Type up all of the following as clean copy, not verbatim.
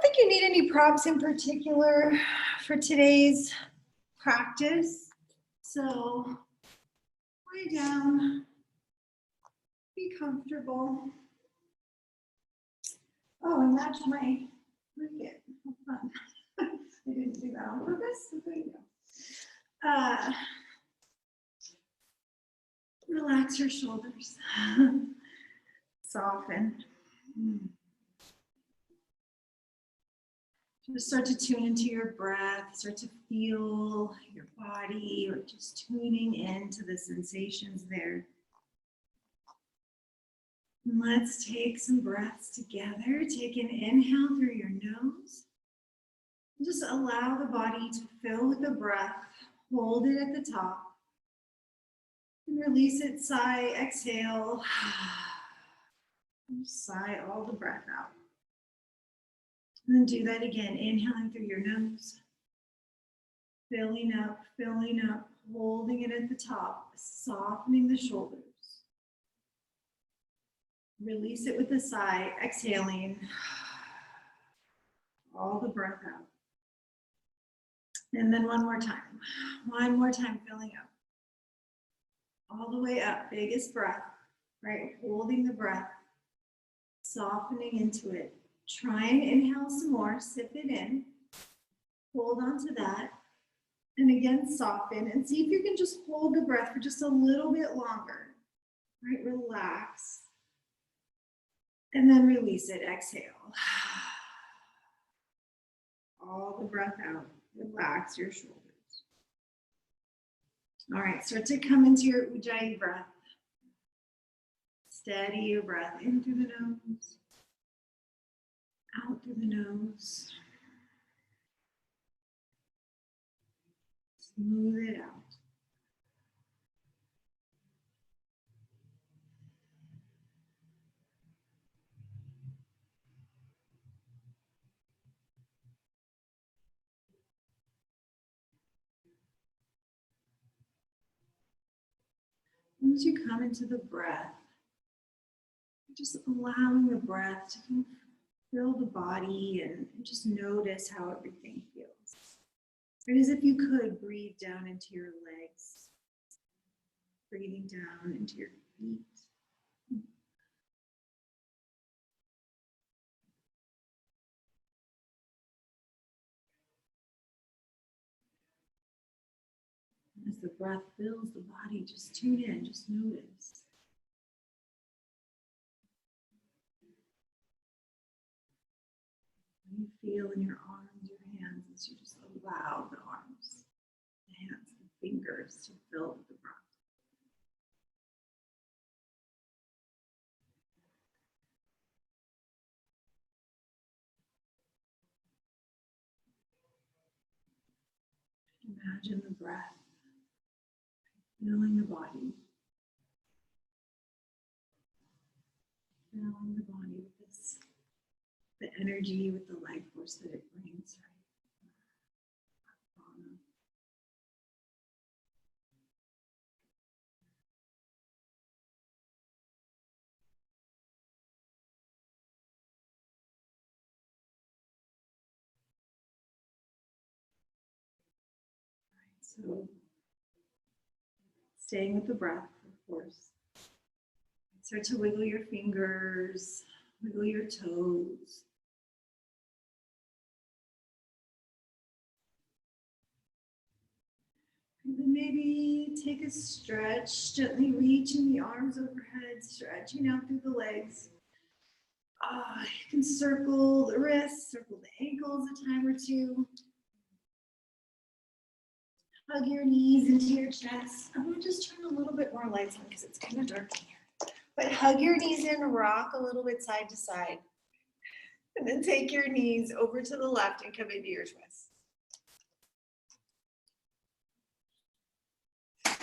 think you need any props in particular for today's practice. So lay down, be comfortable. Oh, and match my blanket. How fun. I didn't do that on purpose. So there you go. Relax your shoulders. Soften. Just start to tune into your breath. Start to feel your body, or just tuning into the sensations there. And let's take some breaths together. Take an inhale through your nose. Just allow the body to fill with the breath. Hold it at the top. And release it, sigh, exhale. Sigh all the breath out. And then do that again, inhaling through your nose. Filling up, holding it at the top, softening the shoulders. Release it with a sigh, exhaling all the breath out. And then one more time, filling up. All the way up, biggest breath, right? Holding the breath, softening into it. Try and inhale some more, sip it in, hold on to that, and again, soften, and see if you can just hold the breath for just a little bit longer, right? Relax, and then release it, exhale. All the breath out, relax your shoulders. All right, start to come into your Ujjayi breath. Steady your breath in through the nose, out through the nose. Smooth it out. As you come into the breath, just allowing the breath to fill the body and just notice how everything feels. Right, as if you could breathe down into your legs, breathing down into your feet. As the breath fills the body, just tune in, just notice. What do you feel in your arms, your hands, as you just allow the arms, the hands, the fingers to fill with the breath? Imagine the breath filling the body. Filling the body with this, the energy, with the life force that it brings, right? So, staying with the breath, of course. Start to wiggle your fingers, wiggle your toes. And then maybe take a stretch, gently reaching the arms overhead, stretching out through the legs. You can circle the wrists, circle the ankles a time or two. Hug your knees into your chest. I'm going to just turn a little bit more lights on because it's kind of dark in here. But hug your knees in, rock a little bit side to side. And then take your knees over to the left and come into your twist. Okay.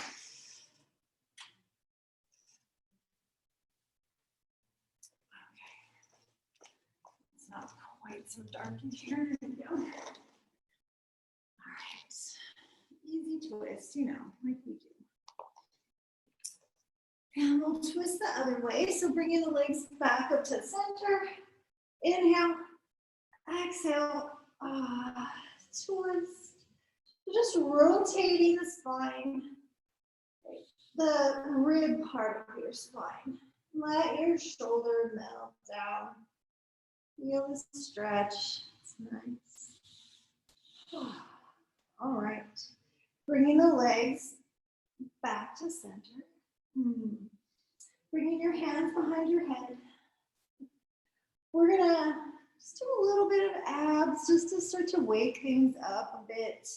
It's not quite so dark in here. There we go. All right. Easy twist, you know, like we do. And we'll twist the other way. So bringing the legs back up to the center. Inhale, exhale, twist. Just rotating the spine, the rib part of your spine. Let your shoulder melt down. Feel the stretch. It's nice. All right. Bringing the legs back to center. Bringing your hands behind your head. We're gonna just do a little bit of abs just to start to wake things up a bit.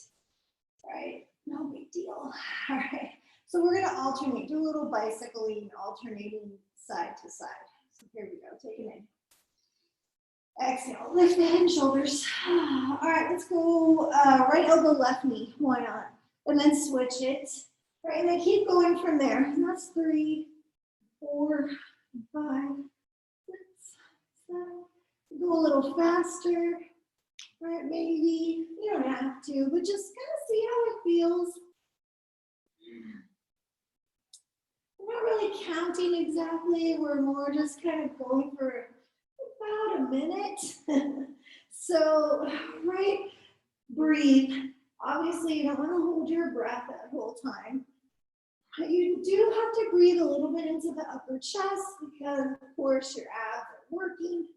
Right? No big deal. All right. So we're gonna alternate, do a little bicycling, alternating side to side. So here we go. Take it in. Exhale. Lift the head and shoulders. All right. Let's go right elbow, left knee. Why not? And then switch it. Right. And then keep going from there. And that's 3, 4, 5, 6, 7. Go a little faster. Right, maybe you don't have to, but just kind of see how it feels. We're not really counting exactly. We're more just kind of going for about a minute. So, right, breathe. Obviously, you don't want to hold your breath that whole time. You do have to breathe a little bit into the upper chest because, of course, your abs are working.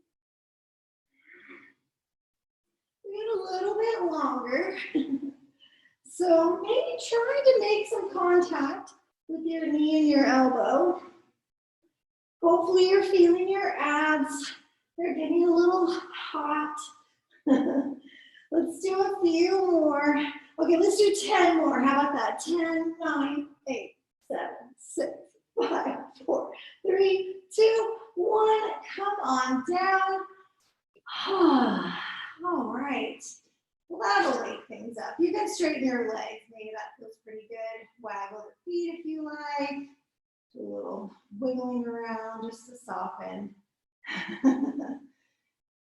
A little bit longer. So maybe try to make some contact with your knee and your elbow. Hopefully you're feeling your abs. They're getting a little hot. Let's do a few more. Okay, let's do 10 more. How about that? 10, 9, 8, 7, 6, 5, 4, 3, 2, 1. Come on down. All right, well, that'll wake things up. You can straighten your legs. Maybe that feels pretty good. Waggle the feet if you like. Do a little wiggling around just to soften.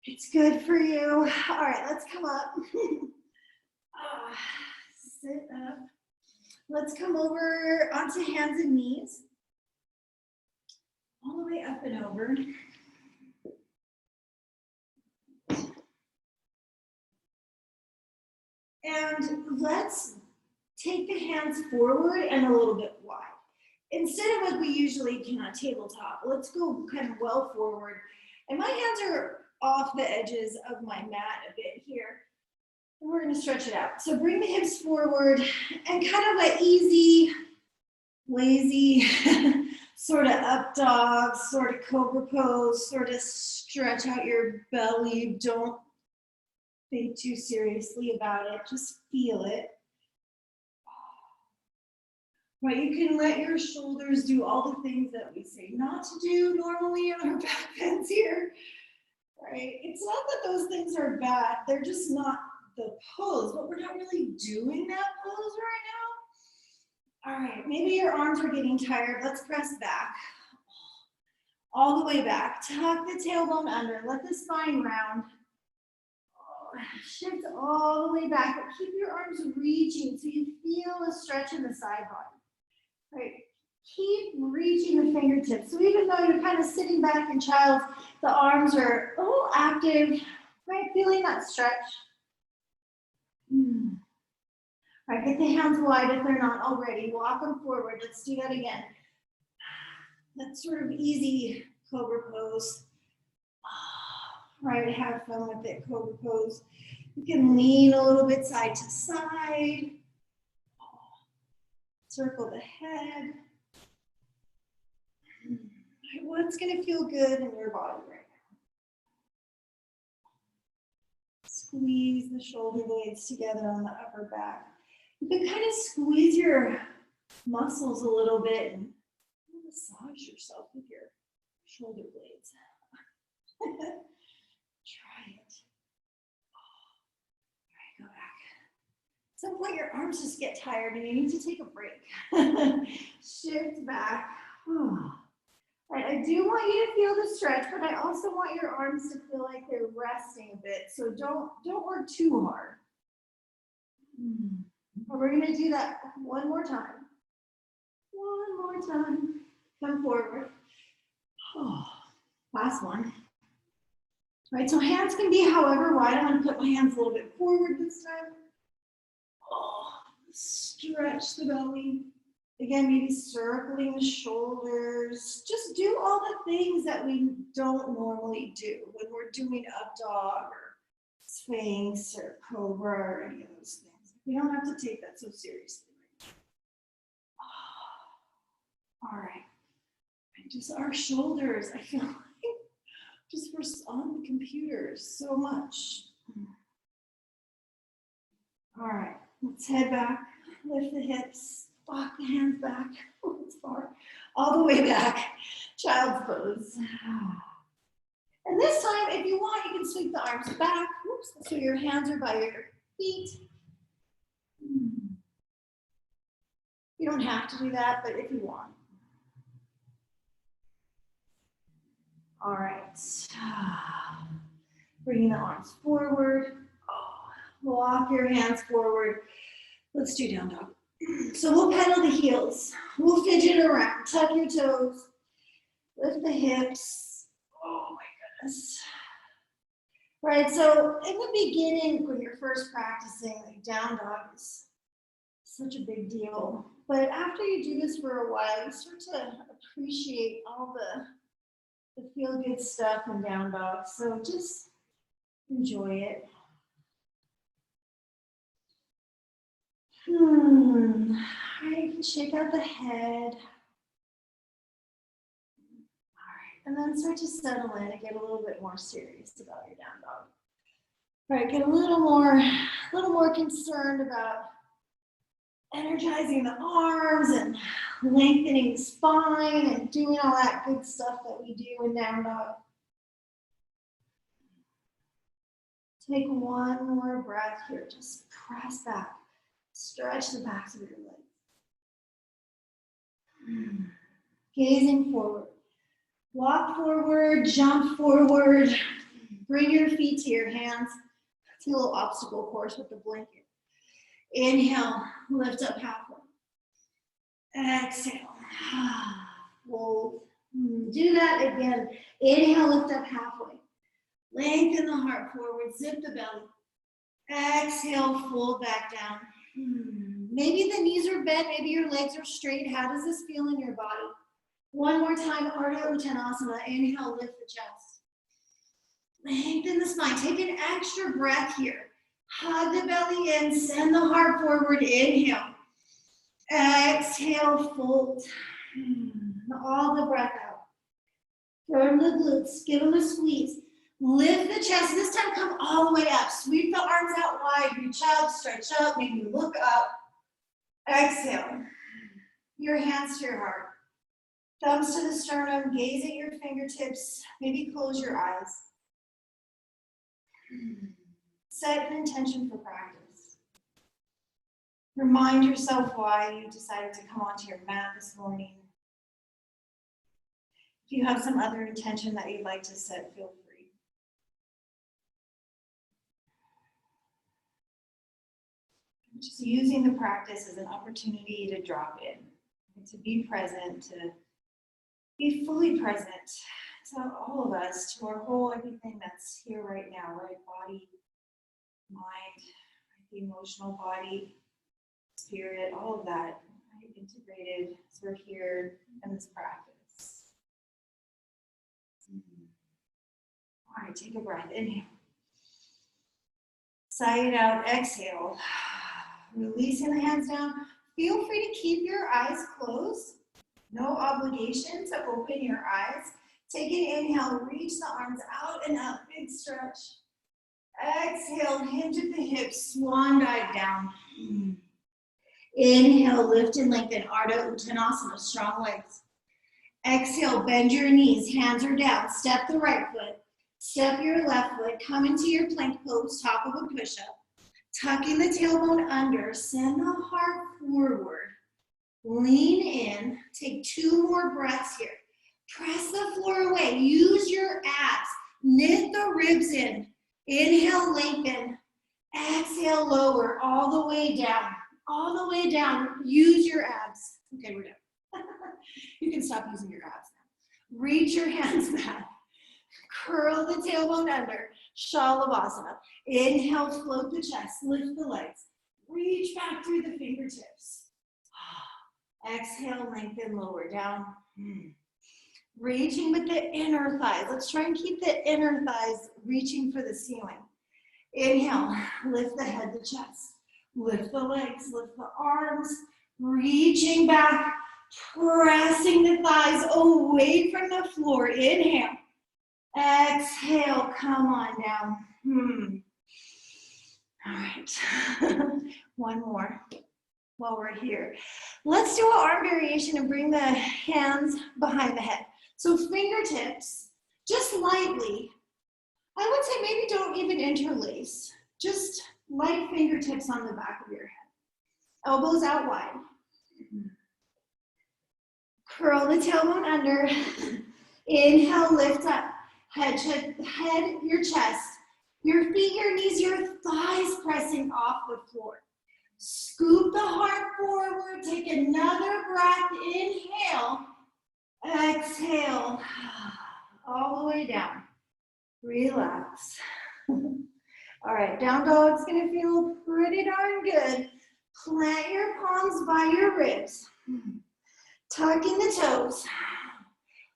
It's good for you. All right, let's come up. Sit up. Let's come over onto hands and knees. All the way up and over. And let's take the hands forward and a little bit wide. Instead of like we usually do on a tabletop, let's go kind of well forward. And my hands are off the edges of my mat a bit here. And we're gonna stretch it out. So bring the hips forward and kind of an easy, lazy, sort of up dog, sort of cobra pose, sort of stretch out your belly. Don't think too seriously about it, just feel it. Right, you can let your shoulders do all the things that we say not to do normally in our back bends here. Right, it's not that those things are bad, they're just not the pose, but we're not really doing that pose right now. All right, maybe your arms are getting tired. Let's press back. All the way back. Tuck the tailbone under, let the spine round. Shift all the way back, but keep your arms reaching so you feel a stretch in the side body. Right, keep reaching the fingertips. So even though you're kind of sitting back in child's, the arms are a little active, right? Feeling that stretch. All right, get the hands wide if they're not already. Walk them forward. Let's do that again. That sort of easy cobra pose. Right, have fun with it, cobra pose. You can lean a little bit side to side. Circle the head. What's gonna feel good in your body right now? Squeeze the shoulder blades together on the upper back. You can kind of squeeze your muscles a little bit and massage yourself with your shoulder blades. Try it. All right, go back. At some point, your arms just get tired and you need to take a break. Shift back. All right, I do want you to feel the stretch, but I also want your arms to feel like they're resting a bit. So don't work too hard. But we're gonna do that one more time. One more time. Come forward. Last one. Right, so hands can be however wide. I'm gonna put my hands a little bit forward this time. Oh, stretch the belly. Again, maybe circling the shoulders. Just do all the things that we don't normally do when we're doing up dog or Sphinx or Cobra or any of those things. We don't have to take that so seriously. All right. And just our shoulders, I feel like just we're on the computer so much. All right, let's head back, lift the hips, walk the hands back, it's far, all the way back, child's pose. And this time, if you want, you can sweep the arms back. Oops, so your hands are by your feet. You don't have to do that, but if you want. All right, bringing the arms forward. Walk your hands forward. Let's do down dog. So we'll pedal the heels. We'll fidget around. Tuck your toes. Lift the hips. Oh my goodness. Right, so in the beginning, when you're first practicing, like down dog is such a big deal. But after you do this for a while, you start to appreciate all the feel-good stuff in down dog. So just enjoy it. All right, you can shake out the head. All right, and then start to settle in and get a little bit more serious about your down dog. All right, get a little more concerned about energizing the arms and lengthening the spine and doing all that good stuff that we do in down dog. Take one more breath here. Just press back. Stretch the backs of your legs. Gazing forward. Walk forward, jump forward. Bring your feet to your hands. It's a little obstacle course with the blanket. Inhale, lift up halfway. Exhale. Hold. Do that again. Inhale, lift up halfway. Lengthen the heart forward, zip the belly. Exhale, fold back down. Maybe the knees are bent, maybe your legs are straight. How does this feel in your body? One more time, Ardha Uttanasana. Inhale, lift the chest. Lengthen the spine. Take an extra breath here. Hug the belly in, send the heart forward. Inhale. Exhale, fold. All the breath out. Firm the glutes, give them a squeeze. Lift the chest, this time come all the way up. Sweep the arms out wide, reach up, stretch up, maybe look up. Exhale. Your hands to your heart. Thumbs to the sternum, gaze at your fingertips, maybe close your eyes. Set an intention for practice. Remind yourself why you decided to come onto your mat this morning. If you have some other intention that you'd like to set, feel free. Just using the practice as an opportunity to drop in, to be present, to be fully present to all of us, to our whole everything that's here right now, right? Body, mind, right? The emotional body, spirit, all of that, right? Integrated as we're here in this practice. All right, take a breath, inhale. Sigh it out, exhale. Releasing the hands down. Feel free to keep your eyes closed. No obligation to open your eyes. Take an inhale, reach the arms out and up, big stretch. Exhale, hinge at the hips, swan dive down. Inhale, lift and lengthen, Ardha Uttanasana, strong legs. Exhale, bend your knees, hands are down, step the right foot, step your left foot, come into your plank pose, top of a push-up. Tucking the tailbone under, send the heart forward. Lean in, take 2 more breaths here. Press the floor away, use your abs, knit the ribs in. Inhale, lengthen. Exhale, lower, all the way down, use your abs. Okay, we're done. You can stop using your abs now. Reach your hands back. Curl the tailbone under. Shalabhasana. Inhale, float the chest, lift the legs. Reach back through the fingertips. Exhale, lengthen, lower down. Reaching with the inner thighs. Let's try and keep the inner thighs reaching for the ceiling. Inhale, lift the head, the chest. Lift the legs, lift the arms. Reaching back, pressing the thighs away from the floor. Inhale. Exhale, come on down. All right, one more while we're here. Let's do an arm variation and bring the hands behind the head. So fingertips, just lightly. I would say maybe don't even interlace. Just light fingertips on the back of your head. Elbows out wide. Curl the tailbone under. Inhale, lift up. Head, your chest. Your feet, your knees, your thighs pressing off the floor. Scoop the heart forward. Take another breath. Inhale. Exhale. All the way down. Relax. All right, down dog's gonna feel pretty darn good. Plant your palms by your ribs. Tucking the toes.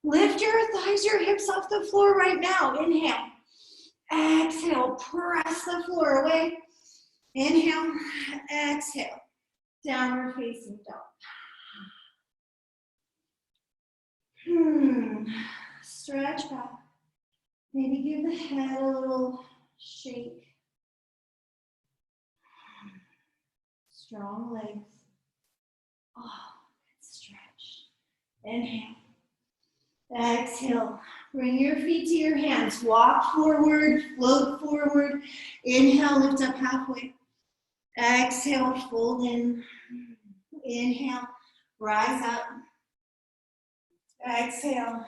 Lift your thighs, your hips off the floor right now. Inhale. Exhale, press the floor away. Inhale, exhale. Downward facing dog. Stretch back. Maybe give the head a little shake. Strong legs. Oh, stretch. Inhale. Exhale. Bring your feet to your hands. Walk forward, float forward. Inhale, lift up halfway. Exhale, fold in. Inhale, rise up. Exhale,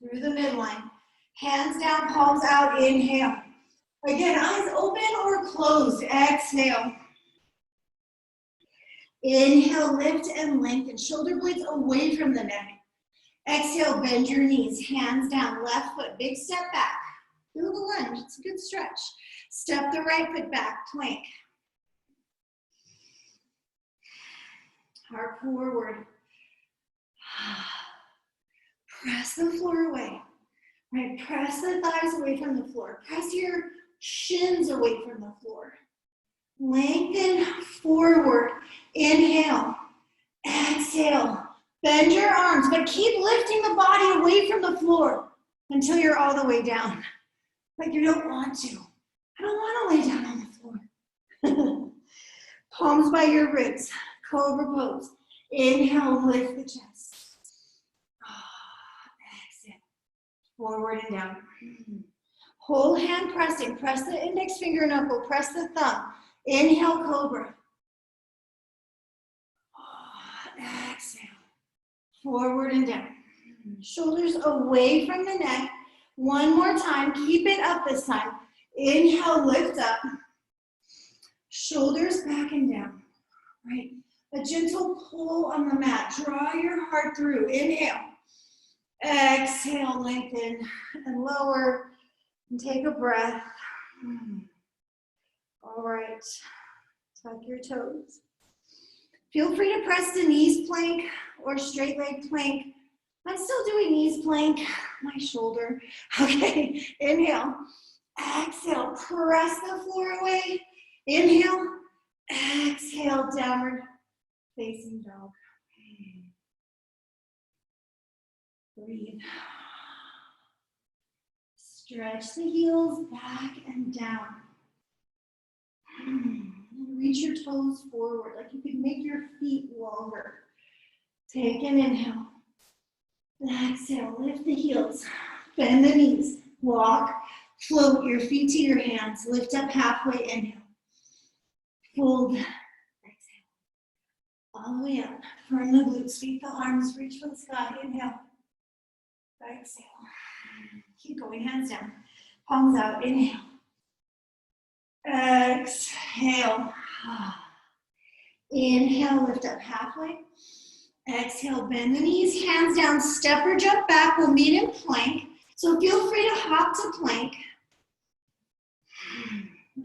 through the midline. Hands down, palms out. Inhale. Again, eyes open or closed. Exhale. Inhale, lift and lengthen. Shoulder blades away from the neck. Exhale, bend your knees. Hands down, left foot. Big step back. Feel the lunge. It's a good stretch. Step the right foot back. Plank. Heart forward. Press the floor away. Right, press the thighs away from the floor. Press your shins away from the floor. Lengthen forward. Inhale. Exhale. Bend your arms, but keep lifting the body away from the floor until you're all the way down. But you don't want to. I don't want to lay down on the floor. Palms by your ribs. Cobra pose. Inhale, lift the chest. Exhale. Forward and down. Whole hand pressing. Press the index finger knuckle. Press the thumb. Inhale, cobra. Exhale. Forward and down. Shoulders away from the neck. One more time. Keep it up this time. Inhale, lift up. Shoulders back and down. Right. A gentle pull on the mat. Draw your heart through. Inhale. Exhale, lengthen and lower. And take a breath. All right. Tuck your toes. Feel free to press the knees plank or straight leg plank. I'm still doing knees plank, my shoulder. Okay, inhale. Exhale, press the floor away. Inhale, exhale, downward facing dog. Breathe. Stretch the heels back and down. Reach your toes forward, like you could make your feet longer. Take an inhale. Exhale, lift the heels. Bend the knees. Walk. Float your feet to your hands. Lift up halfway. Inhale. Fold. Exhale. All the way up. Firm the glutes. Feet the arms. Reach for the sky. Inhale. Exhale. Keep going. Hands down. Palms out. Inhale. Exhale. Inhale, lift up halfway. Exhale, bend the knees, hands down, step or jump back. We'll meet in plank. So feel free to hop to plank.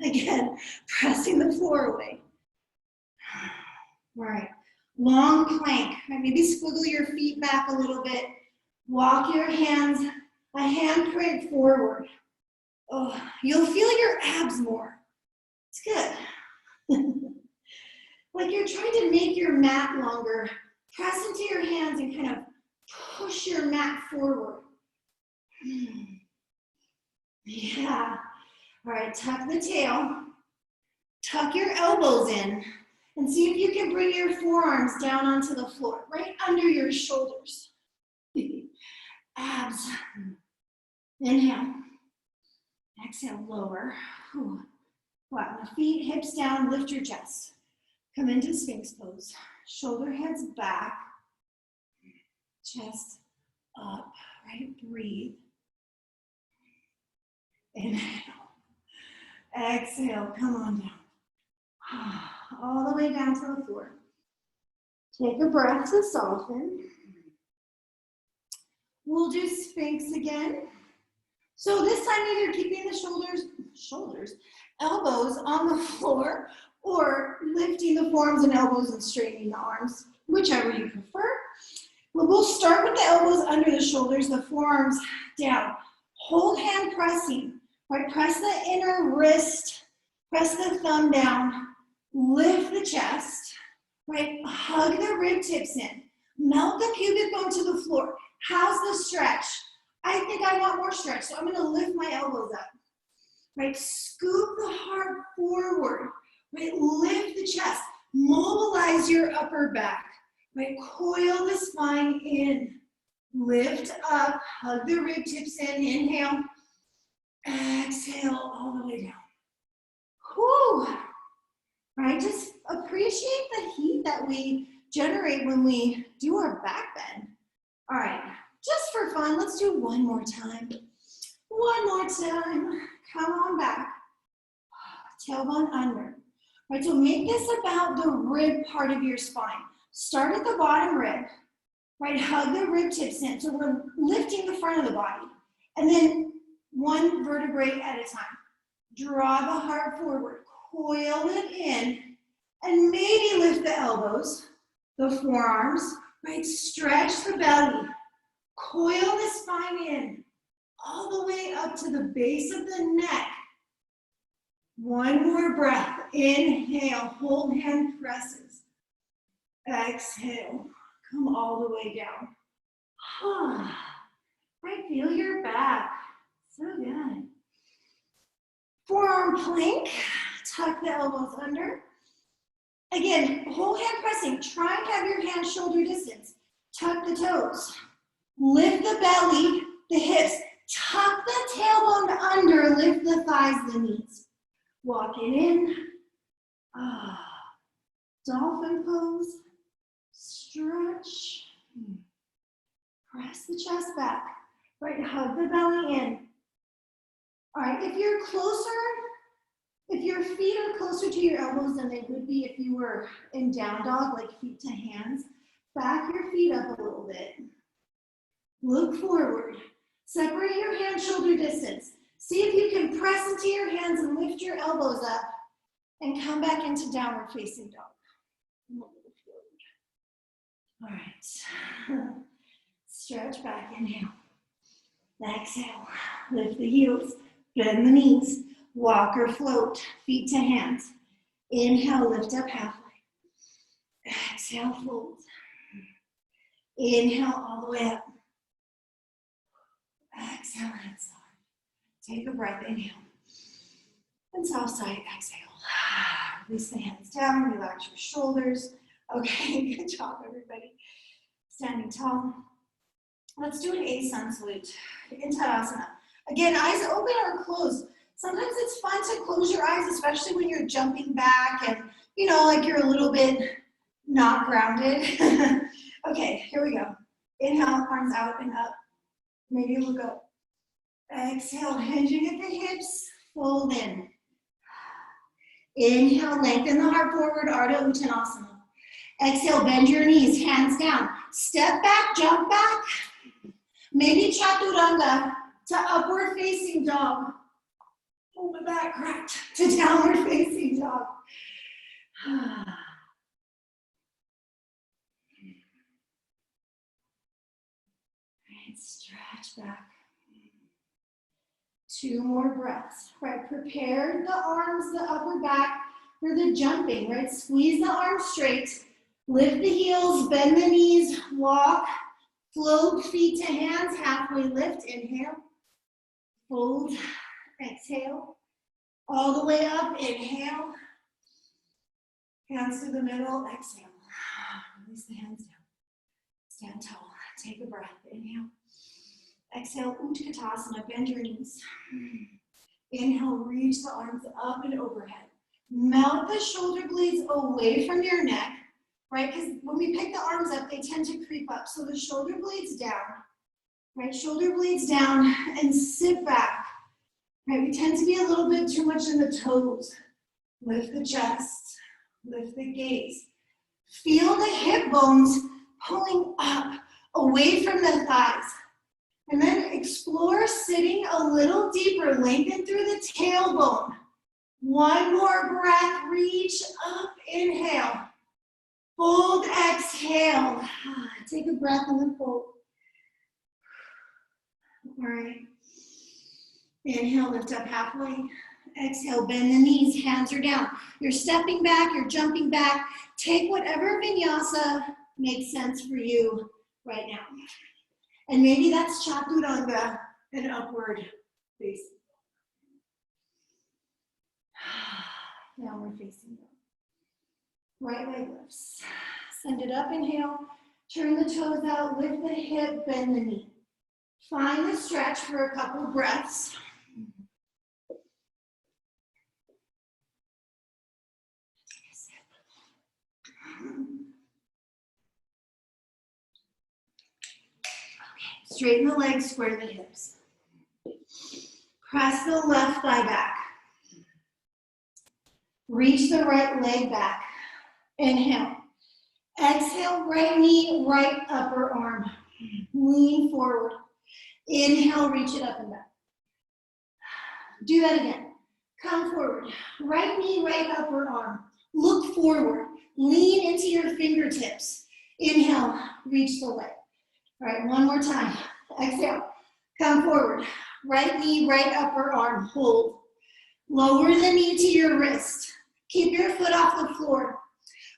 Again, pressing the floor away. All right, long plank. Right, maybe squiggle your feet back a little bit. Walk your hands a handprint forward. Oh, you'll feel your abs more. It's good. Like you're trying to make your mat longer. Press into your hands and kind of push your mat forward. Yeah. All right, tuck the tail. Tuck your elbows in. And see if you can bring your forearms down onto the floor, right under your shoulders. Abs. Inhale. Exhale, lower. Flatten the feet, hips down, lift your chest. Come into Sphinx pose. Shoulder heads back. Chest up, right? Breathe. Inhale. Exhale, come on down. All the way down to the floor. Take a breath to soften. We'll do Sphinx again. So this time either keeping the elbows on the floor or lifting the forearms and elbows and straightening the arms, whichever you prefer. We'll start with the elbows under the shoulders, the forearms down. Hold hand pressing, right? Press the inner wrist, press the thumb down, lift the chest, right? Hug the rib tips in, melt the pubic bone to the floor. How's the stretch? I think I want more stretch, so I'm gonna lift my elbows up, right? Scoop the heart forward, right? Lift the chest, mobilize your upper back, right? Coil the spine in, lift up, hug the rib tips in, inhale, exhale all the way down. Whew. Right, just appreciate the heat that we generate when we do our back bend. All right, just for fun, let's do one more time. One more time, come on back. Tailbone under. All right, so make this about the rib part of your spine. Start at the bottom rib, right? Hug the rib tips in. So we're lifting the front of the body. And then one vertebrae at a time. Draw the heart forward, coil it in, and maybe lift the elbows, the forearms, right? Stretch the belly, coil the spine in, all the way up to the base of the neck. One more breath. Inhale, hold hand presses. Exhale, come all the way down. Right, feel your back. So good. Forearm plank, tuck the elbows under. Again, whole hand pressing. Try and have your hands shoulder distance. Tuck the toes. Lift the belly, the hips. Tuck the tailbone under. Lift the thighs, the knees. Walking in. Dolphin pose. Stretch. Press the chest back. Right, hug the belly in. All right, if your feet are closer to your elbows than they would be if you were in down dog, like feet to hands, back your feet up a little bit. Look forward. Separate your hand shoulder distance. See if you can press into your hands and lift your elbows up and come back into downward facing dog. All right. Stretch back, inhale. Exhale, lift the heels, bend the knees, walk or float, feet to hands. Inhale, lift up halfway. Exhale, fold. Inhale, all the way up. Exhale, head side. Take a breath, inhale. And soft side, exhale. Release the hands down, relax your shoulders. Okay, good job, everybody. Standing tall. Let's do an A sun salute in Tadasana. Again, eyes open or closed. Sometimes it's fun to close your eyes, especially when you're jumping back and, you know, like you're a little bit not grounded. Okay, here we go. Inhale, arms out and up. Maybe look up. Exhale, hinging at the hips, fold in. Inhale, lengthen the heart forward, Ardha Uttanasana. Exhale, bend your knees, hands down. Step back, jump back. Maybe Chaturanga. to upward facing dog. Oh, my back cracked. To downward facing dog. Right, stretch back. 2 more breaths. Right, prepare the arms, the upper back for the jumping. Right, squeeze the arms straight. Lift the heels, bend the knees, walk. Float feet to hands, halfway lift. Inhale. Fold. Exhale. All the way up. Inhale. Hands to the middle. Exhale. Release the hands down. Stand tall. Take a breath. Inhale. Exhale. Utkatasana. Bend your knees. Inhale. Reach the arms up and overhead. Melt the shoulder blades away from your neck. Right? Because when we pick the arms up, they tend to creep up. So the shoulder blades down. Right? Shoulder blades down and sit back. Right? We tend to be a little bit too much in the toes. Lift the chest. Lift the gaze. Feel the hip bones pulling up away from the thighs. And then explore sitting a little deeper. Lengthen through the tailbone. 1 more breath. Reach up. Inhale. Fold. Exhale. Take a breath and then fold. All right. Inhale. Lift up halfway. Exhale, bend the knees, hands are down. You're stepping back, you're jumping back. Take whatever vinyasa makes sense for you right now. And maybe that's chaturanga and upward facing. Downward facing dog. Right leg lifts. Send it up, inhale. Turn the toes out, lift the hip, bend the knee. Find the stretch for a couple breaths. Straighten the legs, square the hips. Press the left thigh back. Reach the right leg back. Inhale. Exhale, right knee, right upper arm. Lean forward. Inhale, reach it up and back. Do that again. Come forward. Right knee, right upper arm. Look forward. Lean into your fingertips. Inhale, reach the leg. All right, one more time. Exhale. Come forward. Right knee, right upper arm. Hold. Lower the knee to your wrist. Keep your foot off the floor.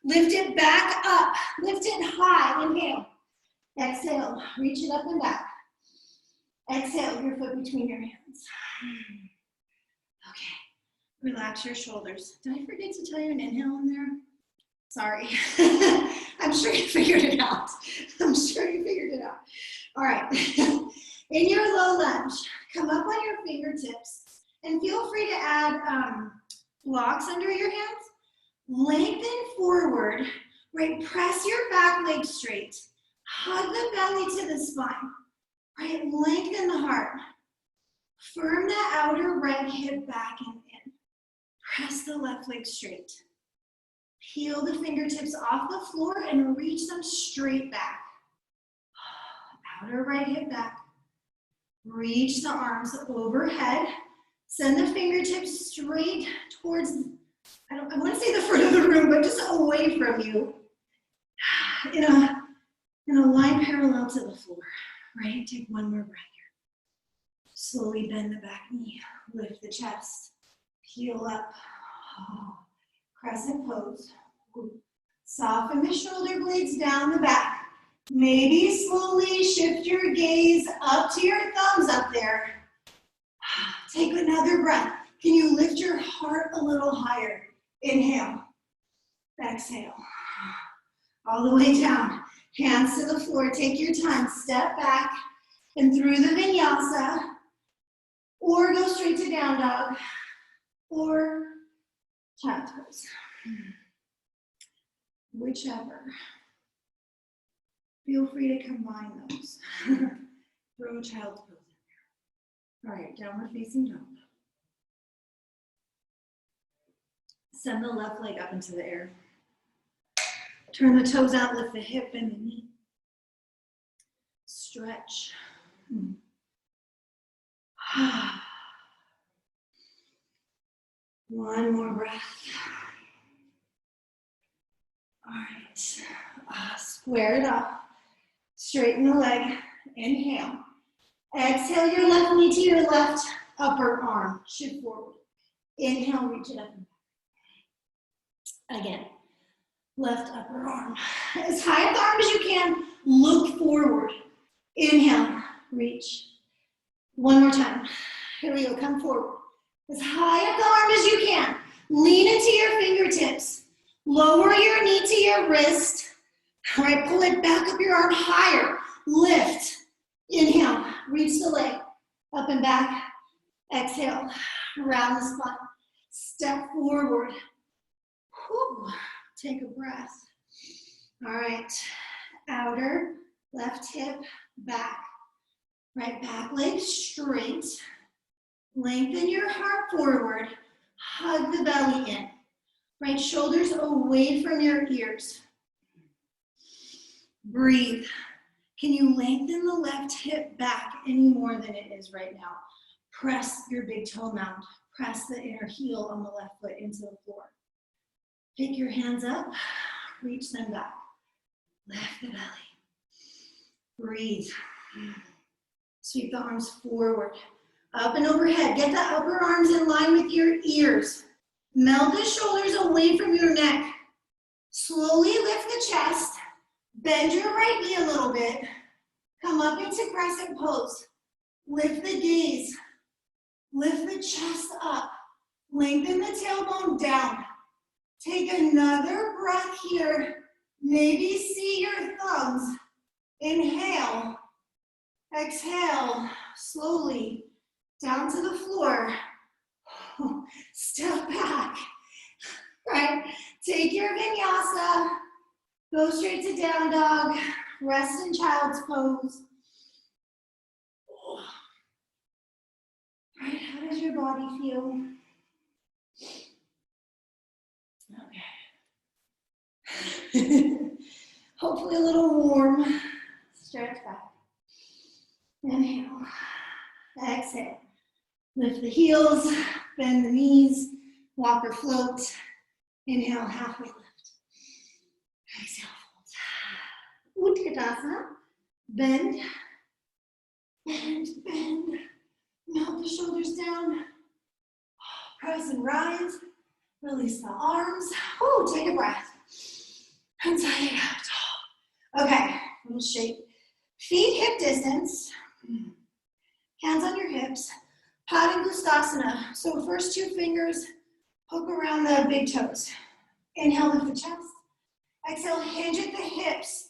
Lift it back up. Lift it high. Inhale. Exhale. Reach it up and back. Exhale, your foot between your hands. Okay. Relax your shoulders. Did I forget to tell you an inhale in there? Sorry. I'm sure you figured it out. I'm sure you figured it out. All right. In your low lunge, come up on your fingertips and feel free to add blocks under your hands. Lengthen forward, right? Press your back leg straight. Hug the belly to the spine, right? Lengthen the heart. Firm the outer right hip back and in. Press the left leg straight. Peel the fingertips off the floor and reach them straight back. Outer right hip back. Reach the arms overhead. Send the fingertips straight towards, I want to say the front of the room, but just away from you. In a line parallel to the floor, right? Take one more breath here. Slowly bend the back knee. Lift the chest. Peel up. Crescent pose. Soften the shoulder blades down the back. Maybe slowly shift your gaze up to your thumbs up there. Take another breath. Can you lift your heart a little higher? Inhale. Exhale. All the way down. Hands to the floor. Take your time. Step back and through the vinyasa. Or go straight to down dog. Or child's pose. Whichever. Feel free to combine those. Throw child's pose in there. All right, downward facing dog. Send the left leg up into the air. Turn the toes out, lift the hip and the knee. Stretch. One more breath. All right, square it up. Straighten the leg. Inhale. Exhale your left knee to your left upper arm. Shift forward. Inhale, reach it up. Again, left upper arm. As high up the arm as you can, look forward. Inhale, reach. One more time. Here we go, come forward. As high up the arm as you can. Lean into your fingertips. Lower your knee to your wrist. All right, pull it back up your arm higher. Lift. Inhale, reach the leg. Up and back. Exhale, around the spine. Step forward. Whew. Take a breath. All right, outer left hip back. Right back leg straight. Lengthen your heart forward. Hug the belly in. Right shoulders away from your ears. Breathe. Can you lengthen the left hip back any more than it is right now? Press your big toe mound. Press the inner heel on the left foot into the floor. Pick your hands up. Reach them back. Lift the belly. Breathe. Sweep the arms forward. Up and overhead. Get the upper arms in line with your ears. Melt the shoulders away from your neck. Slowly lift the chest. Bend your right knee a little bit. Come up into crescent pose. Lift the gaze. Lift the chest up. Lengthen the tailbone down. Take another breath here. Maybe see your thumbs. Inhale. Exhale. Slowly down to the floor. Step back. Right. Take your vinyasa. Go straight to down dog. Rest in child's pose. Right, how does your body feel? Okay. Hopefully a little warm. Stretch back. Inhale. Exhale. Lift the heels, bend the knees, walk or float. Inhale, halfway lift. Exhale, fold. Utkatasana. Bend, bend, bend. Melt the shoulders down. Press and rise. Release the arms. Ooh, take a breath. And sigh it out. Okay, little shape. Feet hip distance. Hands on your hips. Padangustasana. So first two fingers hook around the big toes. Inhale, lift the chest. Exhale, hinge at the hips.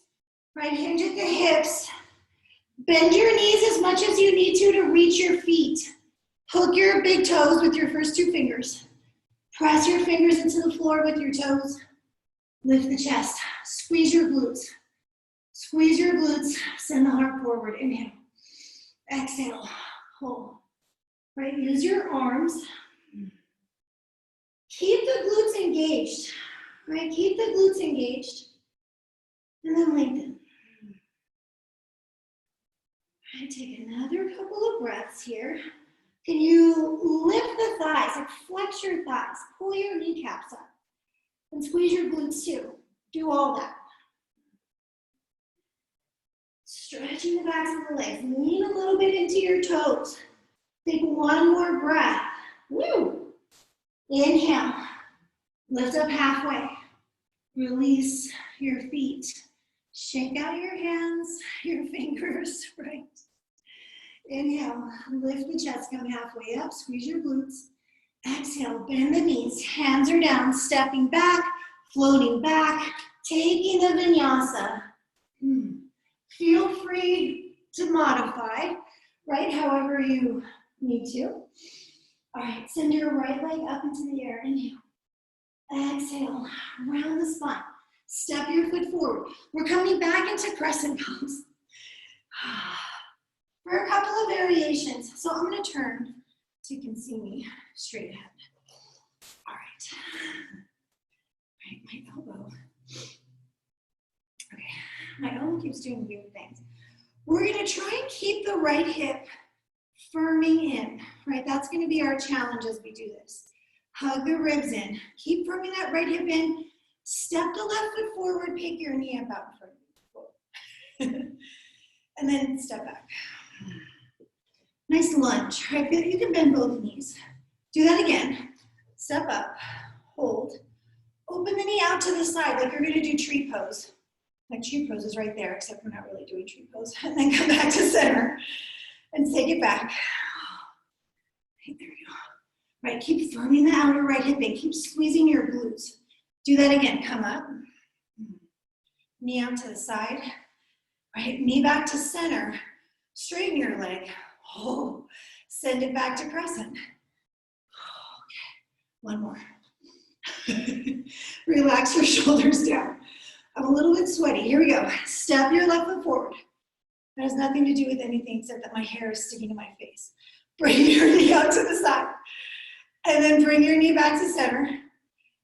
Right, hinge at the hips. Bend your knees as much as you need to reach your feet. Hook your big toes with your first two fingers. Press your fingers into the floor with your toes. Lift the chest. Squeeze your glutes. Squeeze your glutes. Send the heart forward. Inhale. Exhale. Hold. Right, use your arms. Keep the glutes engaged. Right, keep the glutes engaged. And then lengthen. Right, take another couple of breaths here. Can you lift the thighs, like flex your thighs, pull your kneecaps up, and squeeze your glutes too. Do all that. Stretching the backs of the legs. Lean a little bit into your toes. Take one more breath. Woo! Inhale. Lift up halfway. Release your feet. Shake out your hands, your fingers, right? Inhale, lift the chest, come halfway up, squeeze your glutes. Exhale, bend the knees, hands are down, stepping back, floating back, taking the vinyasa. Feel free to modify, right, however you need to. All right, send your right leg up into the air, inhale. Exhale, round the spine. Step your foot forward. We're coming back into crescent pose. For a couple of variations. So I'm going to turn so you can see me straight ahead. All right. Right, my elbow. Okay, my elbow keeps doing weird things. We're going to try and keep the right hip firming in, right? That's going to be our challenge as we do this. Hug the ribs in. Keep firming that right hip in. Step the left foot forward, pick your knee up out in front of you. And then step back. Nice lunge, right? You can bend both knees. Do that again. Step up, hold. Open the knee out to the side like you're gonna do tree pose. Like tree pose is right there, except we're not really doing tree pose. And then come back to center and take it back. Okay, there you go. Right, keep firming the outer right hip in. Keep squeezing your glutes. Do that again, come up. Knee out to the side. Right, knee back to center. Straighten your leg. Oh, send it back to crescent. Okay, one more. Relax your shoulders down. I'm a little bit sweaty. Here we go. Step your left foot forward. That has nothing to do with anything except that my hair is sticking to my face. Bring your knee out to the side. And then bring your knee back to center.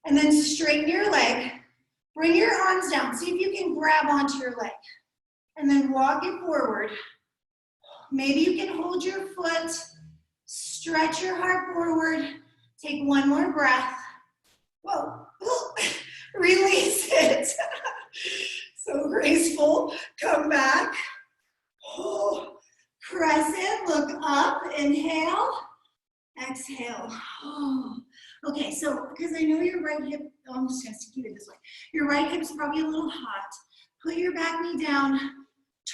And then straighten your leg. Bring your arms down. See if you can grab onto your leg. And then walk it forward. Maybe you can hold your foot. Stretch your heart forward. Take one more breath. Whoa. Release it. So graceful. Come back. Oh. Crescent. Look up. Inhale. Exhale. Oh. Okay, so because I know your right hip, I'm just going to keep it this way. Your right hip's probably a little hot. Put your back knee down.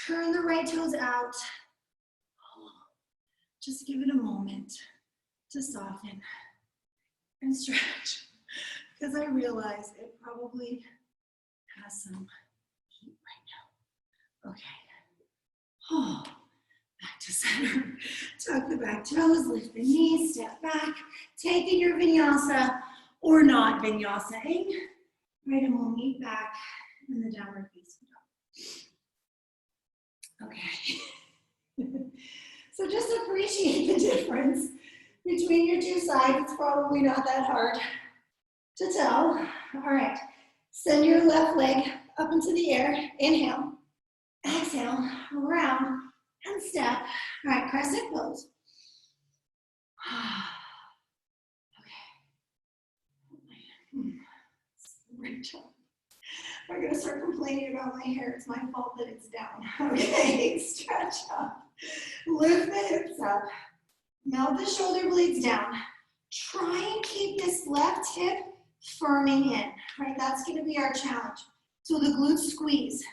Turn the right toes out. Just give it a moment to soften and stretch. Because I realize it probably has some heat right now. Okay. Oh. Back to center. Tuck the back toes, lift the knees, step back. Take in your vinyasa or not vinyasa-ing. Right, and we'll meet back in the downward facing dog. Okay. So just appreciate the difference between your two sides. It's probably not that hard to tell. All right. Send your left leg up into the air. Inhale. Exhale. Around. And step. All right, crescent pose. Okay. Great job. I'm going to start complaining about my hair. It's my fault that it's down. Okay, stretch up. Lift the hips up. Melt the shoulder blades down. Try and keep this left hip firming in. Right, that's going to be our challenge. So the glutes squeeze.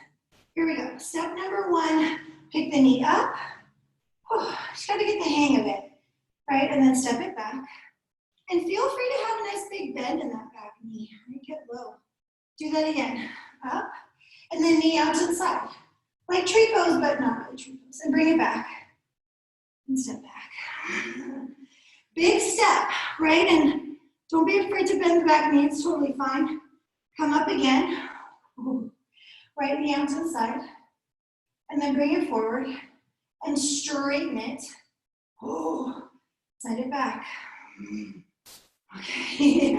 Here we go. Step number one. Pick the knee up. Oh, just got to get the hang of it, right? And then step it back. And feel free to have a nice big bend in that back knee. Right? Get low. Do that again. Up. And then knee out to the side. Like tree pose, but not really tree pose. And bring it back. And step back. Big step, right? And don't be afraid to bend the back knee. It's totally fine. Come up again. Ooh. Right knee out to the side. And then bring it forward and straighten it. Oh, send it back. Okay.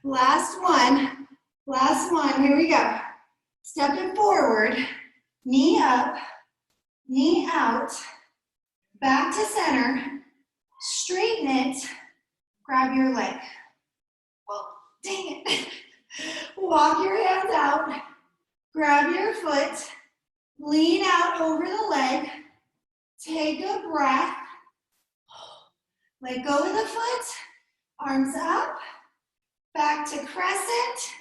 Last one. Last one. Here we go. Step it forward. Knee up. Knee out. Back to center. Straighten it. Grab your leg. Well, dang it. Walk your hands out. Grab your foot. Lean out over the leg. Take a breath. Let go of the foot. Arms up. Back to crescent.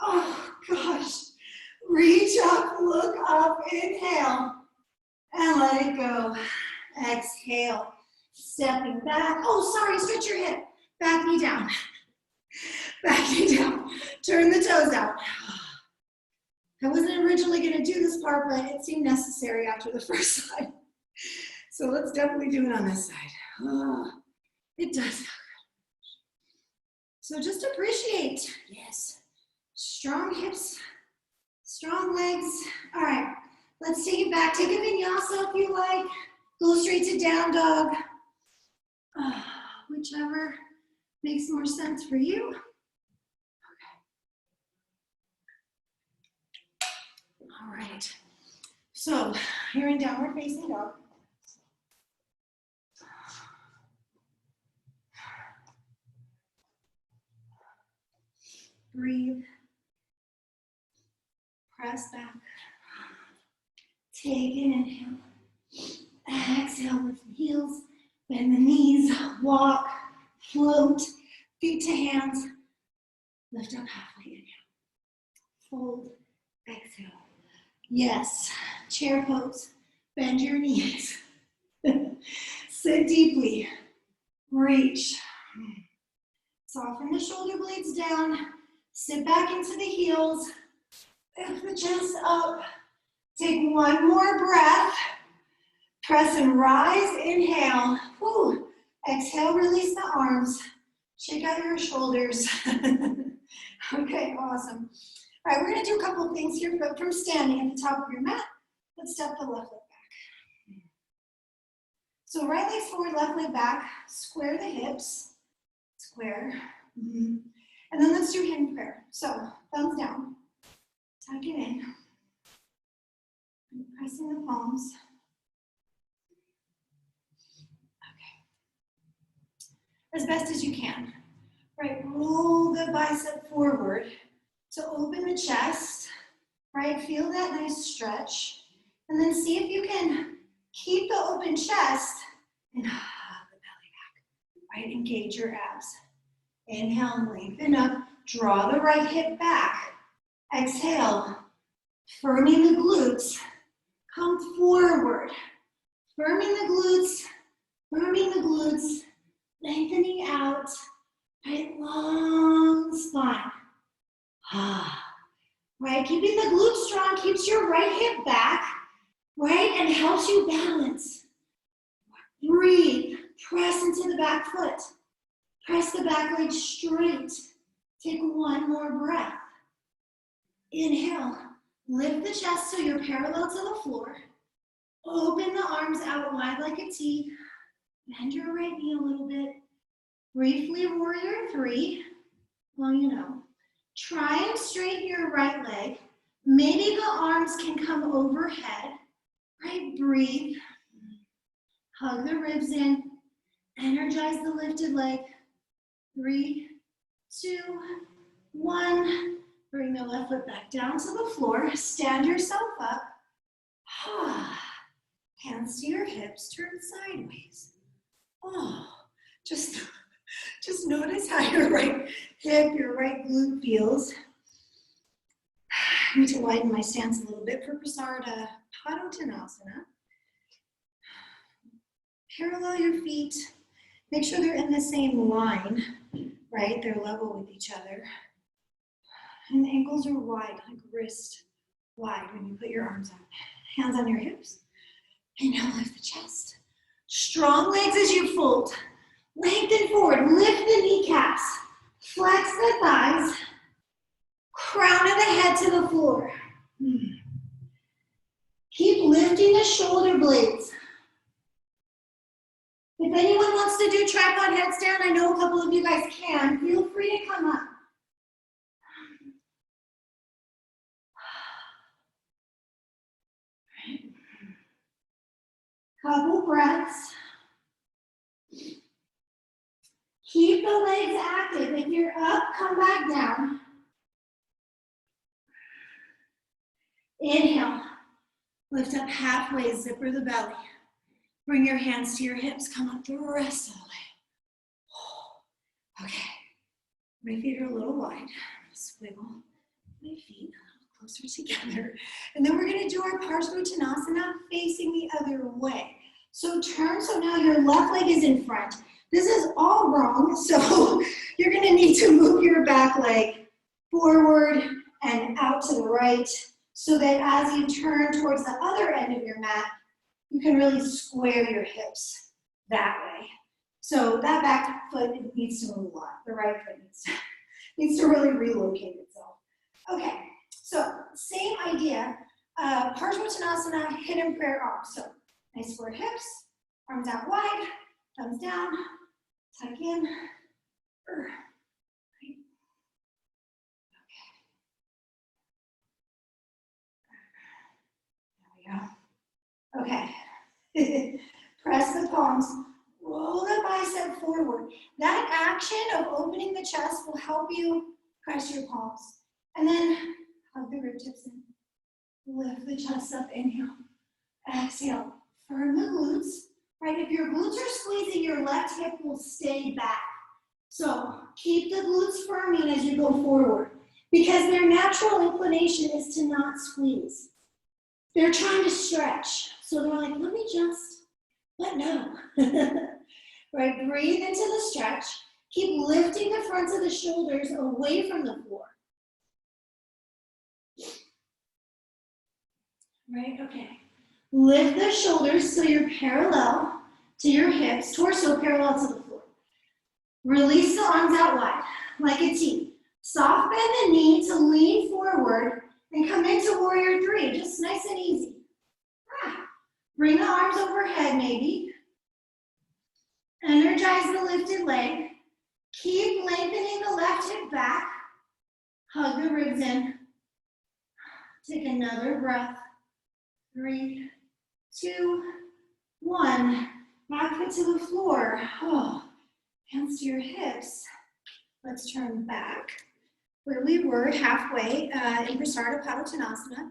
Oh, gosh. Reach up, look up, inhale. And let it go. Exhale. Stepping back. Oh, sorry, stretch your hip. Back knee down. Back knee down. Turn the toes out. I wasn't originally going to do this part, but it seemed necessary after the first side. So let's definitely do it on this side. Oh, it does feel good. So just appreciate, yes, strong hips, strong legs. All right, let's take it back. Take a vinyasa if you like. Go straight to down dog. Whichever makes more sense for you. All right, so you're in downward facing dog. Breathe. Press back. Take an inhale. Exhale, lift the heels. Bend the knees. Walk. Float. Feet to hands. Lift up halfway. Inhale. Fold. Exhale. Yes. Chair pose. Bend your knees. Sit deeply. Reach. Soften the shoulder blades down. Sit back into the heels. Lift the chest up. Take one more breath. Press and rise. Inhale. Whew. Exhale, release the arms. Shake out your shoulders. Okay, awesome. All right, we're going to do a couple of things here, but from standing at the top of your mat, let's step the left leg back. So right leg forward, left leg back. Square the hips. Square. And then let's do hidden prayer. So thumbs down. Tuck it in. Pressing the palms. Okay. As best as you can. Right, roll the bicep forward to open the chest. Right, feel that nice stretch. And then see if you can keep the open chest and the belly back. Right, engage your abs. Inhale, lengthen up. Draw the right hip back. Exhale, firming the glutes. Come forward. Firming the glutes. Firming the glutes. Lengthening out. Right, long spine. Right, keeping the glutes strong keeps your right hip back, right, and helps you balance. Breathe, press into the back foot. Press the back leg straight. Take one more breath. Inhale, lift the chest so you're parallel to the floor. Open the arms out wide like a T. Bend your right knee a little bit. Briefly, warrior three. Well, you know. Try and straighten your right leg. Maybe the arms can come overhead. Right, breathe. Hug the ribs in. Energize the lifted leg. 3, 2, 1. Bring the left foot back down to the floor. Stand yourself up. Hands to your hips. Turn sideways. Just notice how your right hip, your right glute feels. I need to widen my stance a little bit for Padottanasana. Parallel your feet. Make sure they're in the same line, right? They're level with each other. And the ankles are wide, like wrist wide when you put your arms out. Hands on your hips. And now lift the chest. Strong legs as you fold. Lengthen forward, lift the kneecaps, flex the thighs, crown of the head to the floor. Keep lifting the shoulder blades. If anyone wants to do tripod headstand, I know a couple of you guys can, feel free to come up. Couple breaths. Keep the legs active. If you're up, come back down. Inhale. Lift up halfway, zipper the belly. Bring your hands to your hips. Come up the rest of the way. Okay. My feet are a little wide. Squiggle my feet a little closer together. And then we're going to do our Padottanasana facing the other way. So turn, so now your left leg is in front. This is all wrong, so you're going to need to move your back leg forward and out to the right so that as you turn towards the other end of your mat, you can really square your hips that way. So that back foot needs to move a lot. The right foot needs to really relocate itself. Okay, so same idea. Padottanasana, hidden prayer arms. So nice square hips, arms out wide, thumbs down, tuck in. Right. There we go. Okay. Press the palms, roll the bicep forward. That action of opening the chest will help you Press your palms. And then hug the rib tips in. Lift the chest up, inhale. Exhale. Firm the glutes. Right, if your glutes are squeezing, your left hip will stay back. So keep the glutes firming as you go forward, because their natural inclination is to not squeeze. They're trying to stretch. So they're like, let me just, but no. Right, breathe into the stretch. Keep lifting the fronts of the shoulders away from the floor. Right, okay. Lift the shoulders so you're parallel to your hips, torso parallel to the floor. Release the arms out wide, like a T. Soft bend the knee to lean forward and come into warrior three, just nice and easy. Bring the arms overhead maybe. Energize the lifted leg. Keep lengthening the left hip back. Hug the ribs in. Take another breath. 3, 2, 1. Back foot to the floor. Oh, hands to your hips. Let's turn back where we were halfway in Prasarita Padottanasana.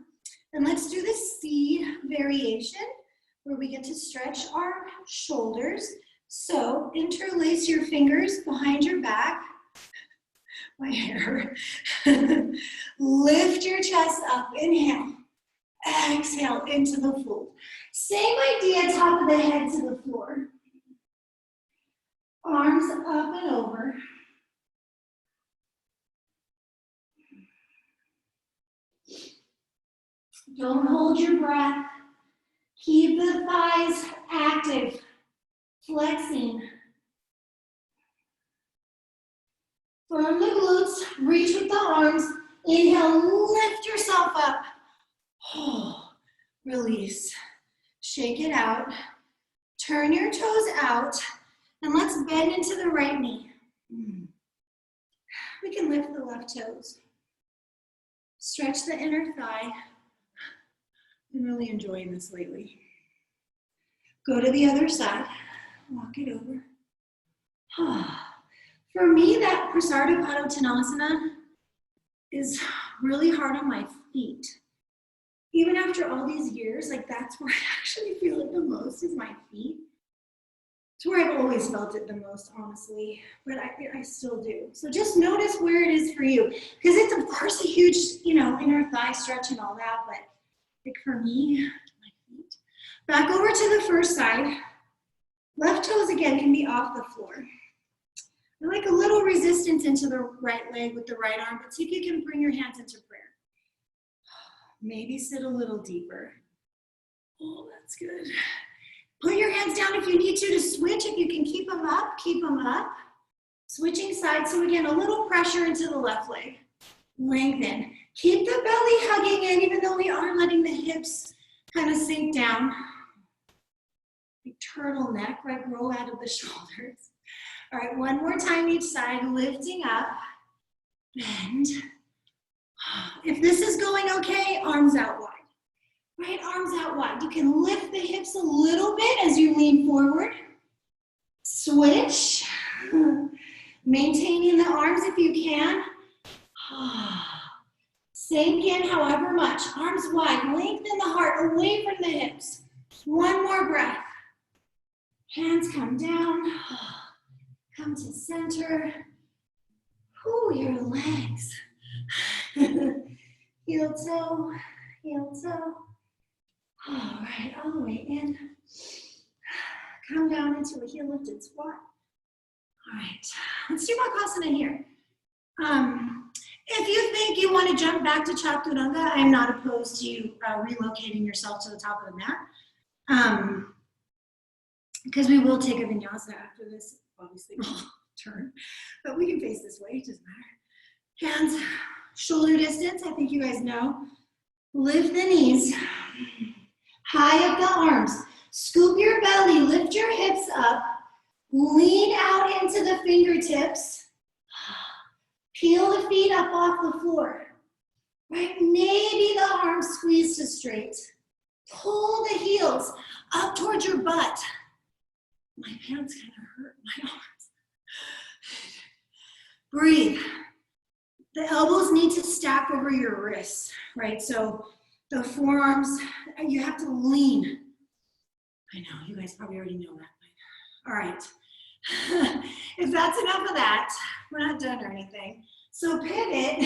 And let's do the C variation where we get to stretch our shoulders. So interlace your fingers behind your back. My hair. Lift your chest up. Inhale. Exhale into the fold. Same idea, top of the head to the floor. Arms up and over. Don't hold your breath. Keep the thighs active, flexing. Firm the glutes, reach with the arms. Inhale, lift yourself up. Oh, release. Shake it out. Turn your toes out, and let's bend into the right knee. We can lift the left toes. Stretch the inner thigh. I'm really enjoying this lately. Go to the other side. Walk it over. For me, that Prasarita Padottanasana is really hard on my feet. Even after all these years, like that's where I actually feel it the most is my feet. It's where I've always felt it the most, honestly, but I still do. So just notice where it is for you. Because it's of course a huge, inner thigh stretch and all that, but like for me, my feet. Back over to the first side. Left toes again can be off the floor. I like a little resistance into the right leg with the right arm, but see if you can bring your hands into prayer. Maybe sit a little deeper. Oh, that's good. Put your hands down if you need to switch. If you can keep them up, keep them up. Switching sides. So again, a little pressure into the left leg. Lengthen. Keep the belly hugging in, even though we are letting the hips kind of sink down. Big turtleneck, right? Roll out of the shoulders. All right, one more time each side, lifting up. Bend. If this is going okay, arms out wide. Right, arms out wide. You can lift the hips a little bit as you lean forward. Switch. Maintaining the arms if you can. Sink in however much. Arms wide. Lengthen the heart away from the hips. One more breath. Hands come down. Come to center. Your legs. Heel toe, heel toe. All right, all the way in. Come down into a heel lifted squat. All right, let's do Bakasana here. If you think you want to jump back to Chaturanga, I'm not opposed to you relocating yourself to the top of the mat. Because we will take a vinyasa after this, obviously we'll turn, but we can face this way, it doesn't matter. Hands, shoulder distance, I think you guys know. Lift the knees, high up the arms. Scoop your belly, lift your hips up, lean out into the fingertips. Peel the feet up off the floor. Right, maybe the arms squeeze to straight. Pull the heels up towards your butt. My hands kind of hurt, my arms. Breathe. The elbows need to stack over your wrists, right? So the forearms, you have to lean. I know, you guys probably already know that. All right. If that's enough of that, we're not done or anything. So pivot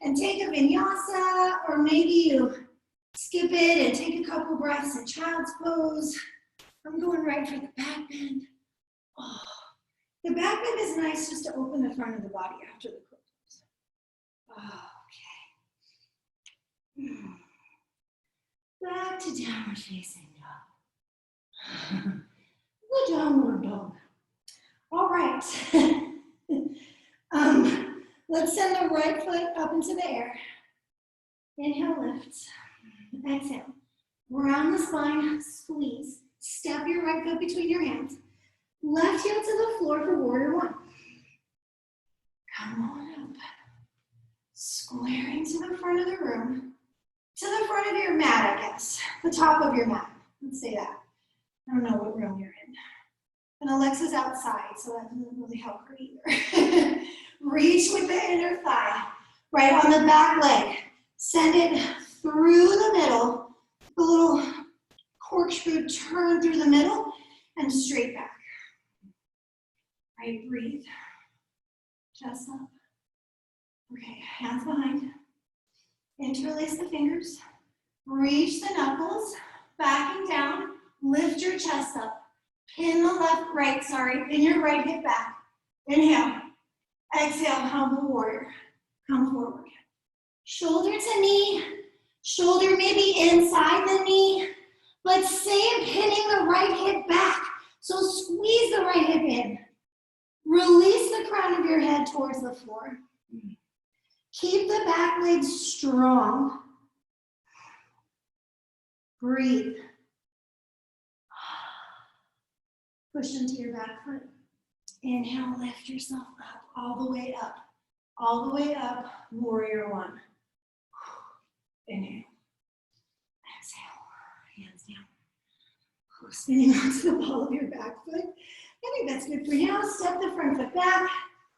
and take a vinyasa, or maybe you skip it and take a couple breaths in child's pose. I'm going right for the back bend. Oh, the back bend is nice just to open the front of the body after the pose. Okay. Back to downward facing dog. The downward dog. All right. Let's send the right foot up into the air. Inhale, lift. Exhale. Round the spine, squeeze. Step your right foot between your hands. Left heel to the floor for warrior one. Come on up. Squaring to the front of the room. To the front of your mat, I guess. The top of your mat. Let's say that. I don't know what room you're in. And Alexa's outside, so that doesn't really help her either. Reach with the inner thigh. Right on the back leg. Send it through the middle. A little corkscrew turn through the middle and straight back. Right, breathe. Chest up. Okay, hands behind. Interlace the fingers. Reach the knuckles. Backing down. Lift your chest up. Pin the pin your right hip back. Inhale. Exhale, humble warrior. Come forward. Shoulder to knee. Shoulder maybe inside the knee. But same pinning the right hip back. So squeeze the right hip in. Release the crown of your head towards the floor. Keep the back leg strong. Breathe. Push into your back foot. Inhale, lift yourself up, all the way up. All the way up, warrior one. Inhale. Exhale, hands down. Spinning onto the ball of your back foot. I think that's good for now. Step the front foot back.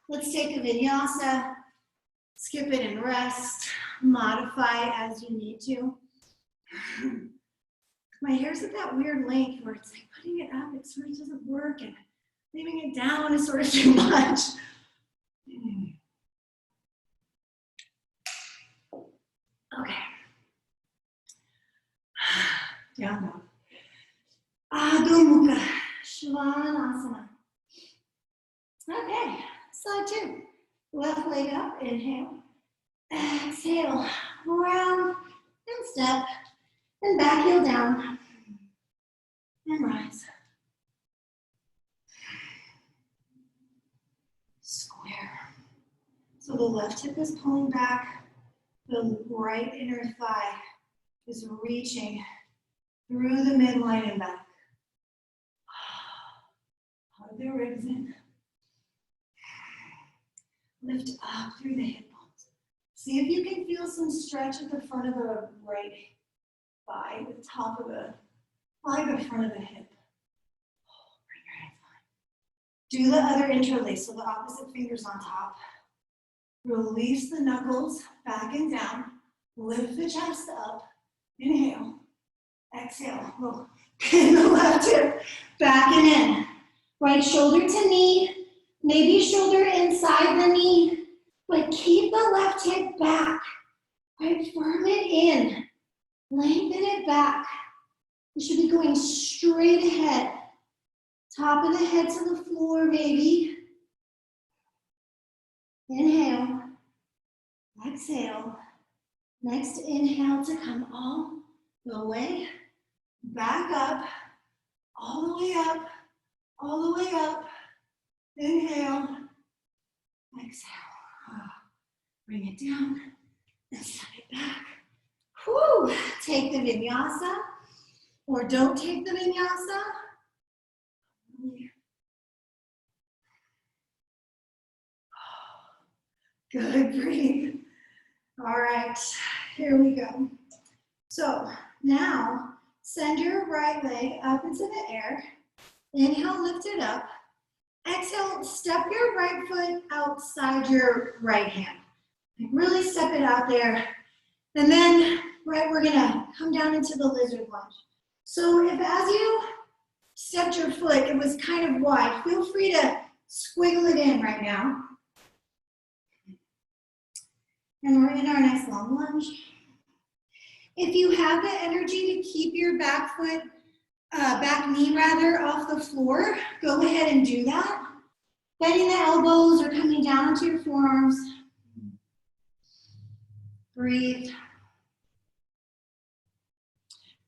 Let's take a vinyasa. Skip it and rest. Modify as you need to. My hair's at that weird length where it's like putting it up, it sort of doesn't work, and leaving it down is sort of too much. Okay. Down dog. Adho Mukha Svanasana. Okay, side two. Left leg up, inhale. Exhale, round and step. And back heel down. And rise. Square. So the left hip is pulling back. The right inner thigh is reaching through the midline and back. Hug the ribs in. Lift up through the hip bones. See if you can feel some stretch at the front of the right thigh, the top of the front of the hip. Bring your hands behind. Do the other interlace, so the opposite fingers on top. Release the knuckles back and down. Lift the chest up. Inhale. Exhale. We'll pin the left hip back and in. Right shoulder to knee. Maybe shoulder inside the knee. But keep the left hip back. Right, firm it in. Lengthen it back. You should be going straight ahead. Top of the head to the floor, maybe. Inhale. Exhale. Next inhale to come all the way back up. All the way up. All the way up. Inhale. Exhale. Bring it down and step it back. Whew. Take the vinyasa, or don't take the vinyasa. Good, breathe. All right, here we go. So now send your right leg up into the air. Inhale, lift it up. Exhale, step your right foot outside your right hand. Really step it out there. And then, right, we're gonna come down into the lizard lunge. So if as you stepped your foot, it was kind of wide, feel free to squiggle it in right now. And we're in our nice long lunge. If you have the energy to keep your back foot, back knee rather, off the floor, go ahead and do that. Bending the elbows or coming down onto your forearms. Breathe.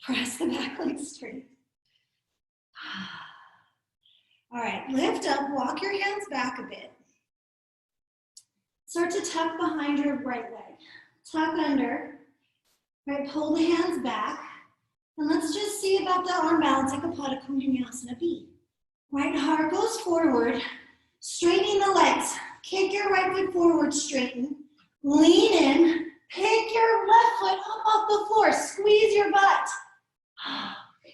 Press the back leg straight. All right, lift up, walk your hands back a bit. Start to tuck behind your right leg. Tuck under, right, pull the hands back. And let's just see about the arm balance, like a Pada Kunyasana B. Right heart goes forward, straightening the legs. Kick your right foot forward, straighten. Lean in, pick your left foot up off the floor, squeeze your butt.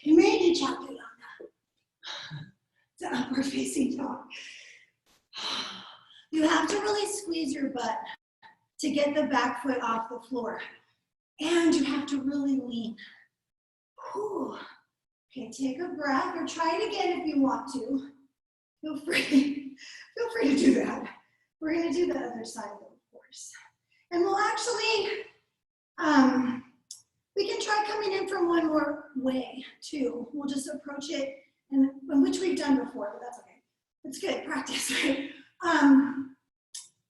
You may do Chaturanga. It's an upward facing dog. You have to really squeeze your butt to get the back foot off the floor. And you have to really lean. Whew. Okay, take a breath or try it again if you want to. Feel free to do that. We're gonna do the other side though, of course. And we'll actually, we can try coming in from one more way too. We'll just approach it, and which we've done before, but that's okay. It's good practice, right?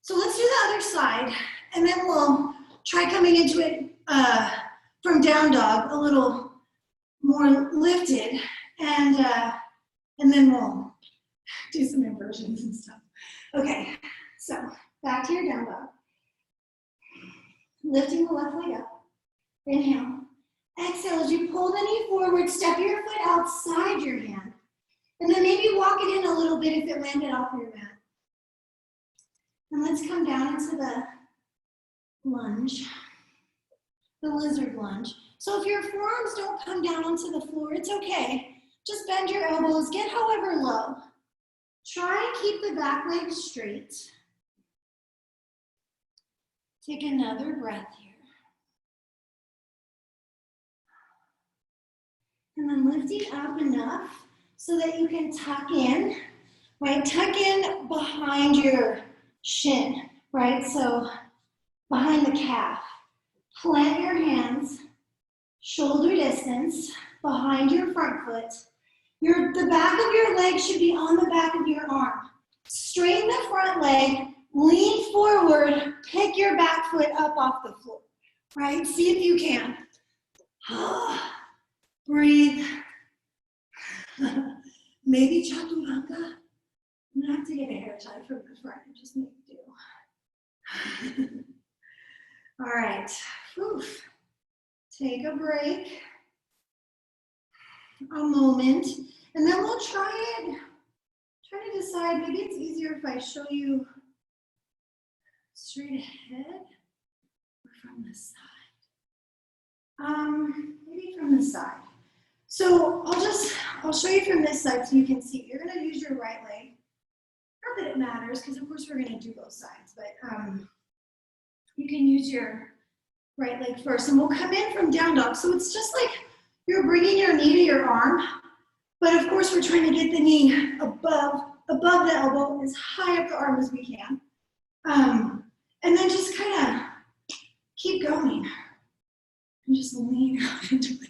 So let's do the other side, and then we'll try coming into it from down dog, a little more lifted, and then we'll do some inversions and stuff. Okay, so back to your down dog. Lifting the left leg up. Inhale. Exhale as you pull the knee forward, step your foot outside your hand. And then maybe walk it in a little bit if it landed off your mat. And let's come down into the lunge, the lizard lunge. So if your forearms don't come down onto the floor, it's okay. Just bend your elbows, get however low. Try and keep the back leg straight. Take another breath here. And then lifting up enough so that you can tuck in, right? Tuck in behind your shin, right? So behind the calf. Plant your hands, shoulder distance, behind your front foot. The back of your leg should be on the back of your arm. Straighten the front leg, lean forward, pick your back foot up off the floor, right? See if you can. Breathe. Maybe Chaturanga. I'm gonna have to get a hair tie from the front and just make do. All right. Oof. Take a break. A moment. And then we'll try it. Try to decide, maybe it's easier if I show you straight ahead or from the side. Maybe from the side. So I'll show you from this side so you can see. You're gonna use your right leg. Not that it matters, because of course we're gonna do both sides, but you can use your right leg first, and we'll come in from down dog. So it's just like you're bringing your knee to your arm, but of course we're trying to get the knee above the elbow, as high up the arm as we can. And then just kind of keep going and just lean out into it.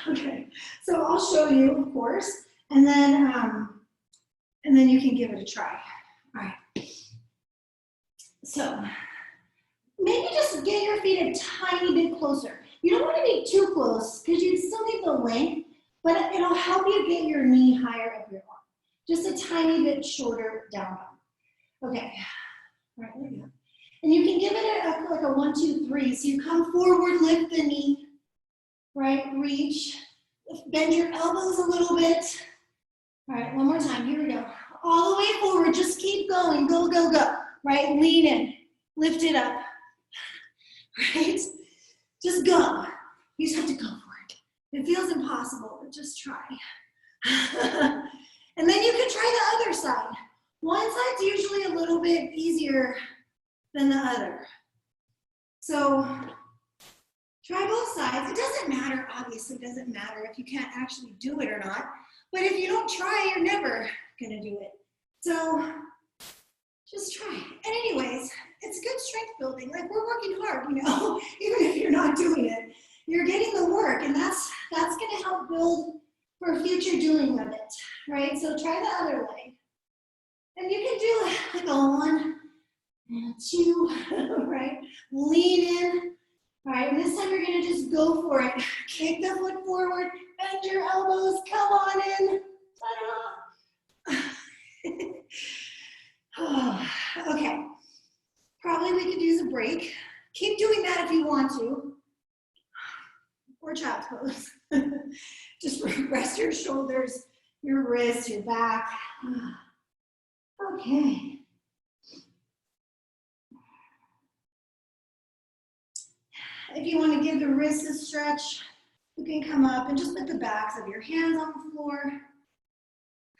Okay, so I'll show you, of course, and then you can give it a try. All right. So maybe just get your feet a tiny bit closer. You don't want to be too close because you still need the length, but it'll help you get your knee higher up your arm. Just a tiny bit shorter down dog. Okay. All right, there we go. And you can give it like a 1, 2, 3. So you come forward, lift the knee, right? Reach, bend your elbows a little bit. All right, one more time. Here we go. All the way forward. Just keep going. Go, go, go. Right? Lean in. Lift it up. Right? Just go. You just have to go for it. It feels impossible, but just try. And then you can try the other side. One side's usually a little bit easier than the other. So try both sides. It doesn't matter, obviously, it doesn't matter if you can't actually do it or not. But if you don't try, you're never gonna do it. So just try. And anyways, it's good strength building. Like, we're working hard, you know, even if you're not doing it. You're getting the work, and that's gonna help build for future doing of it, right? So try the other leg. And you can do like a 1 and 2, right? Lean in. All right, and this time you're gonna just go for it. Kick the foot forward, bend your elbows, come on in. Okay, probably we could use a break. Keep doing that if you want to. Or child's pose. Just rest your shoulders, your wrists, your back. Okay. If you want to give the wrists a stretch, you can come up and just put the backs of your hands on the floor.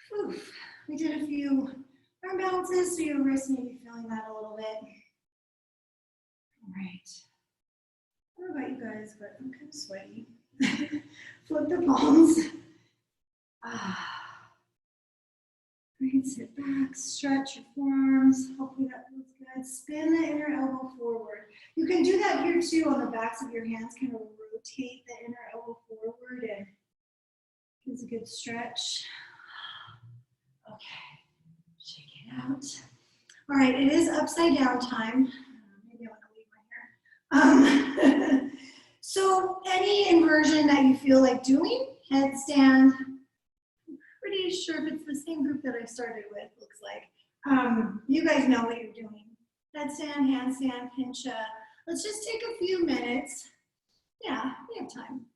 Whew. We did a few arm balances, so your wrists may be feeling that a little bit. All right. I don't know about you guys, but I'm kind of sweaty. Flip the palms. Great, sit back, stretch your forearms. Hopefully that feels good. Spin the inner elbow forward. You can do that here too on the backs of your hands, kind of rotate the inner elbow forward and gives a good stretch. Okay, shake it out. All right, it is upside down time. Maybe I want to leave my hair. So any inversion that you feel like doing, headstand. Pretty sure if it's the same group that I started with, looks like. You guys know what you're doing. Headstand, handstand, pincha. Let's just take a few minutes. Yeah, we have time.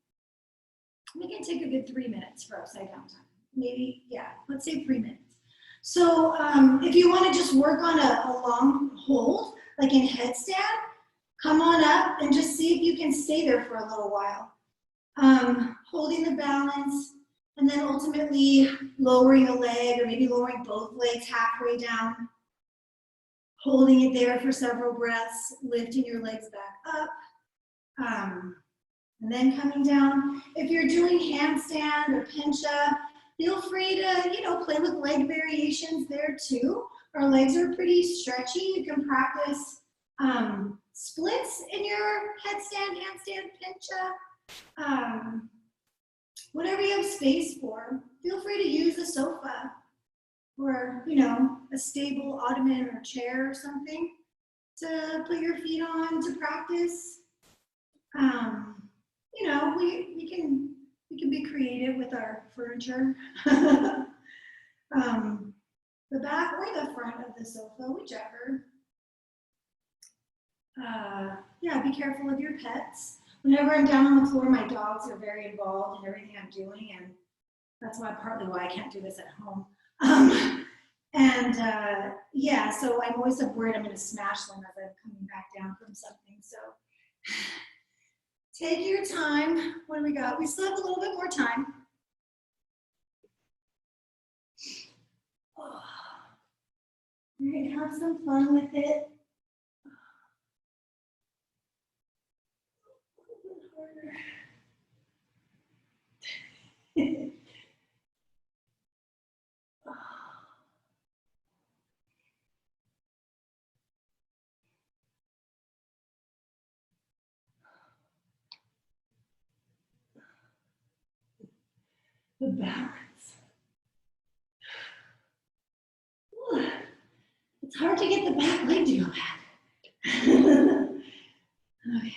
We can take a good 3 minutes for upside down time. Maybe, yeah, let's say 3 minutes. So if you want to just work on a long hold, like in headstand, come on up and just see if you can stay there for a little while. Holding the balance, and then ultimately lowering a leg, or maybe lowering both legs halfway down. Holding it there for several breaths, lifting your legs back up. And then coming down. If you're doing handstand or pincha, feel free to, play with leg variations there too. Our legs are pretty stretchy. You can practice splits in your headstand, handstand, pincha. Whatever you have space for. Feel free to use a sofa or, a stable ottoman or chair or something to put your feet on to practice. We can be creative with our furniture. The back or the front of the sofa, whichever. Yeah, be careful of your pets. Whenever I'm down on the floor, my dogs are very involved in everything I'm doing, and that's partly why I can't do this at home. Yeah, so I'm always worried I'm going to smash them as I'm coming back down from something. So take your time. What do we got? We still have a little bit more time. All right, have some fun with it. The balance. Ooh, it's hard to get the back leg to go back. Okay.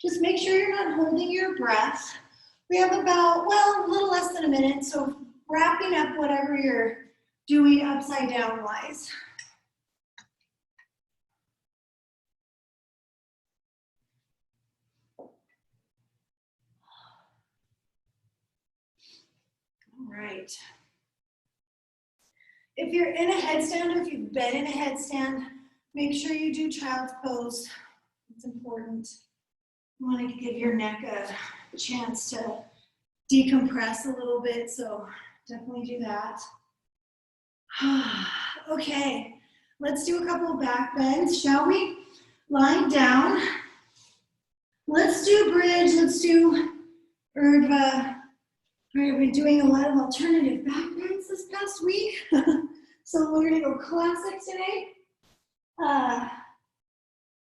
Just make sure you're not holding your breath. We have about, a little less than a minute, so wrapping up whatever you're doing upside down wise. All right. If you're in a headstand or if you've been in a headstand, make sure you do child's pose. It's important. You want to give your neck a chance to decompress a little bit, so definitely do that. Okay, Let's do a couple of back bends, shall we? Lying down. Let's do bridge, let's do Urdhva. We've been doing a lot of alternative back bends this past week. So we're gonna go classic today.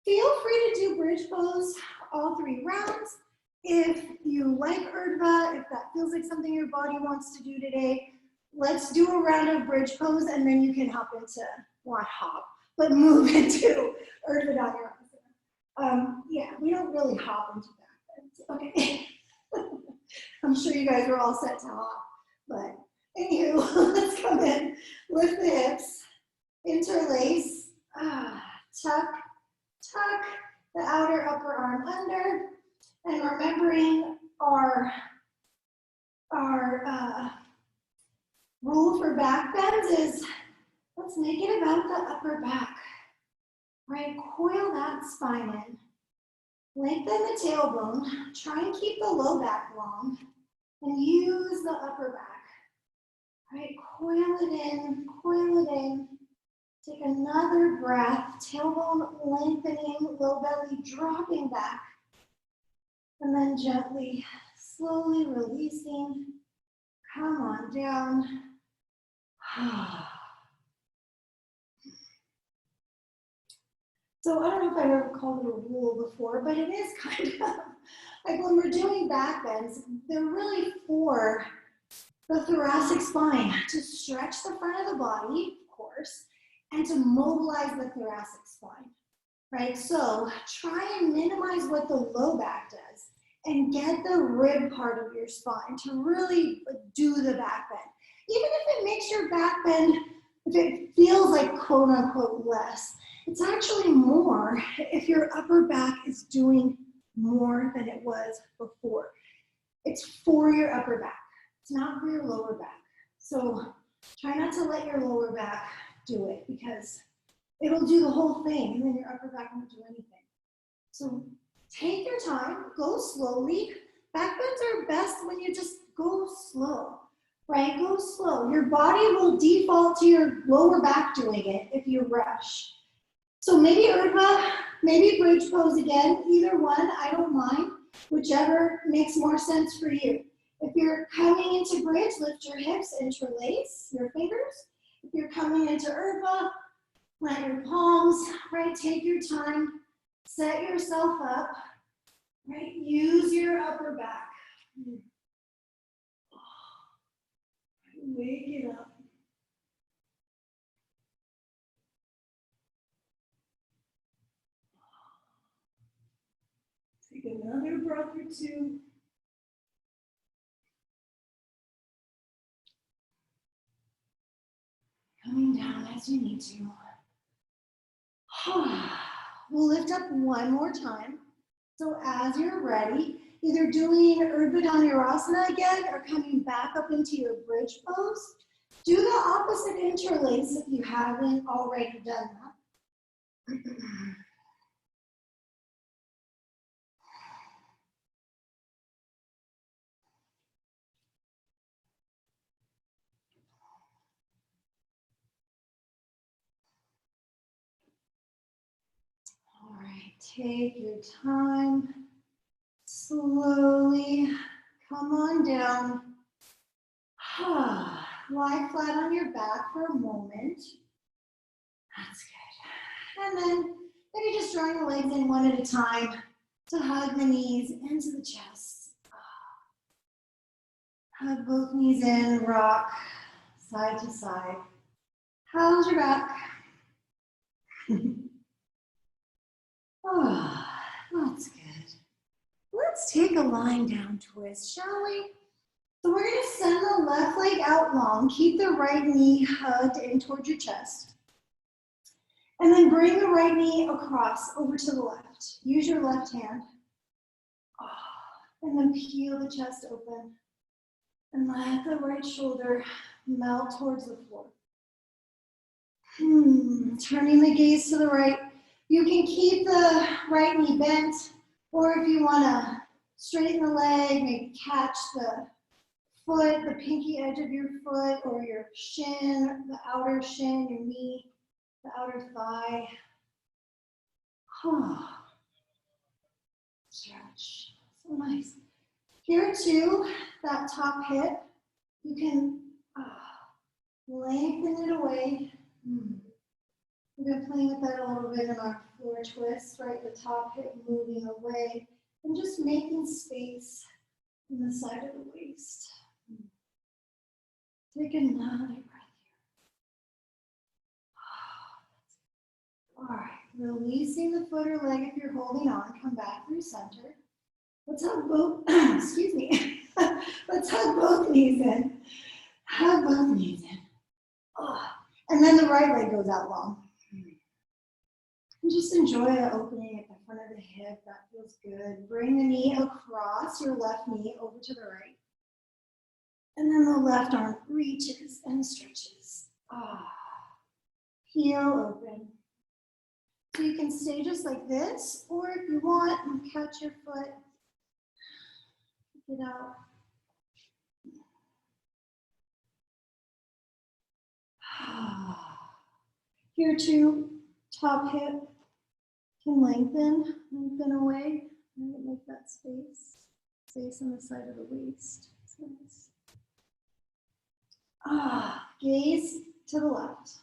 Feel free to do bridge pose all 3 rounds. If you like Urdhva, if that feels like something your body wants to do today, let's do a round of bridge pose and then you can hop into, not hop, but move into Urdhva Dhanurasana. Yeah, we don't really hop into back bends, okay? I'm sure you guys are all set to hop, but anywho, let's come in, lift the hips, interlace, tuck, tuck the outer upper arm under, and remembering our rule for back bends is, let's make it about the upper back, right? Coil that spine in. Lengthen the tailbone, try and keep the low back long, and use the upper back, right? Coil it in, coil it in. Take another breath, tailbone lengthening, low belly dropping back, and then gently, slowly releasing. Come on down. So I don't know if I've ever called it a rule before, but it is kind of like when we're doing back bends, they're really for the thoracic spine to stretch the front of the body, of course, and to mobilize the thoracic spine, right? So try and minimize what the low back does and get the rib part of your spine to really do the back bend. Even if it makes your back bend, if it feels like quote unquote less, it's actually more if your upper back is doing more than it was before. It's for your upper back. It's not for your lower back. So try not to let your lower back do it because it'll do the whole thing and then your upper back won't do anything. So take your time, go slowly. Back bends are best when you just go slow, right? Go slow. Your body will default to your lower back doing it if you rush. So maybe Urdhva, maybe bridge pose again, either one, I don't mind, whichever makes more sense for you. If you're coming into bridge, lift your hips, interlace your fingers. If you're coming into Urdhva, plant your palms, right? Take your time, set yourself up, right? Use your upper back. Wake it up. Take another breath or two. Coming down as you need to. We'll lift up one more time. So as you're ready, either doing Urdhva Dhanurasana again or coming back up into your bridge pose, do the opposite interlace if you haven't already done that. All right, take your time. Slowly come on down. Lie flat on your back for a moment. That's good. And then maybe just drawing the legs in one at a time to hug the knees into the chest. Hug both knees in, rock side to side. How's your back? That's good. Let's take a lying down twist, shall we? So we're going to send the left leg out long. Keep the right knee hugged in towards your chest. And then bring the right knee across over to the left. Use your left hand. And then peel the chest open. And let the right shoulder melt towards the floor. Turning the gaze to the right. You can keep the right knee bent, or if you want to straighten the leg, maybe catch the foot, the pinky edge of your foot, or your shin, the outer shin, your knee, the outer thigh. Stretch, so nice. Here too, that top hip, you can lengthen it away. We've been playing with that a little bit in our floor twist, right? The top hip moving away and just making space in the side of the waist. Take another breath here. All right, releasing the foot or leg if you're holding on. Come back through center. Let's hug both, excuse me. Let's hug both knees in. Hug both knees in. And then the right leg goes out long. And just enjoy the opening at the front of the hip. That feels good. Bring the knee across, your left knee over to the right. And then the left arm reaches and stretches. Heel open. So you can stay just like this, or if you want, catch your foot. Kick it out. Here too, top hip can lengthen away, and make that space on the side of the waist. So nice. Gaze to the left.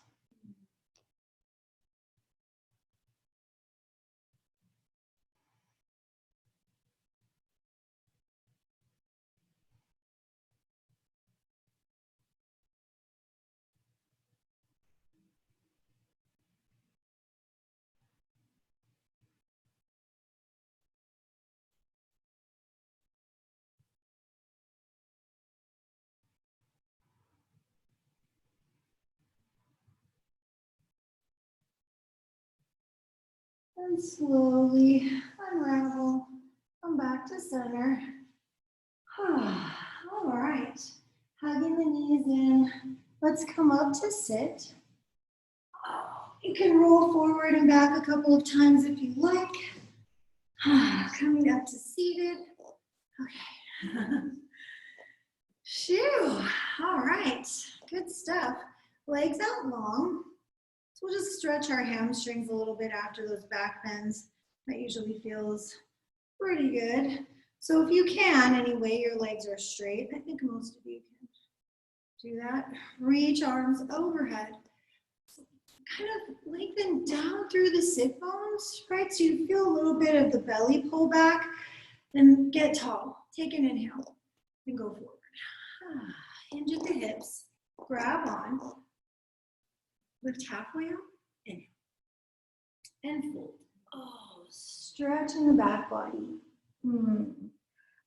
And slowly unravel, come back to center. All right, hugging the knees in. Let's come up to sit. You can roll forward and back a couple of times if you like. Coming up to seated. Okay. Phew. All right, good stuff. Legs out long. So we'll just stretch our hamstrings a little bit after those back bends. That usually feels pretty good. So if you can, anyway, your legs are straight. I think most of you can do that. Reach arms overhead. Kind of lengthen down through the sit bones, right? So you feel a little bit of the belly pull back and get tall. Take an inhale and go forward. Hinge at the hips, grab on, lift halfway up, inhale, and fold. Stretching the back body.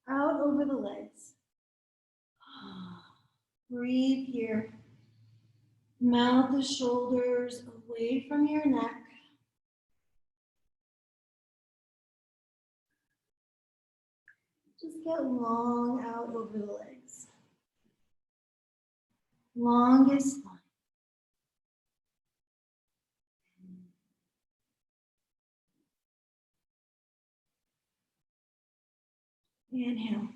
Out over the legs. Breathe here. Mount the shoulders away from your neck. Just get long out over the legs. Longest line. Inhale,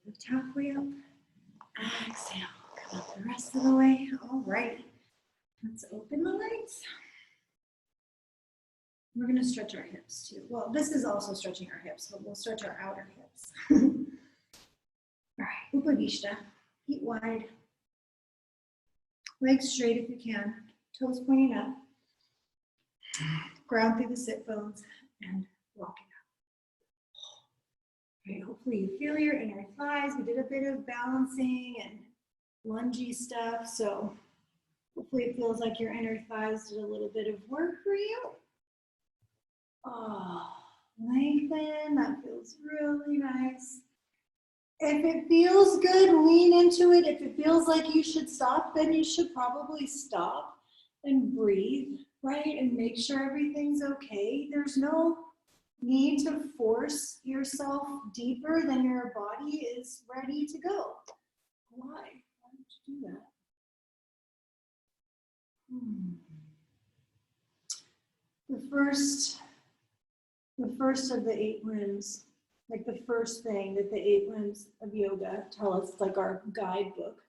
lift halfway up. Exhale, come up the rest of the way. All right, let's open the legs. We're going to stretch our hips too. Well, this is also stretching our hips, but we'll stretch our outer hips. All right, Upavishta, feet wide. Legs straight if you can, toes pointing up. Ground through the sit bones and walk it out. Right, hopefully you feel your inner thighs. We did a bit of balancing and lungy stuff, so hopefully it feels like your inner thighs did a little bit of work for you. Lengthen, that feels really nice. If it feels good, lean into it. If it feels like you should stop, then you should probably stop and breathe, right? And make sure everything's okay. There's no need to force yourself deeper than your body is ready to go. Why? Why don't you do that? The first of the 8 limbs, like the first thing that the 8 limbs of yoga tell us, it's like our guidebook.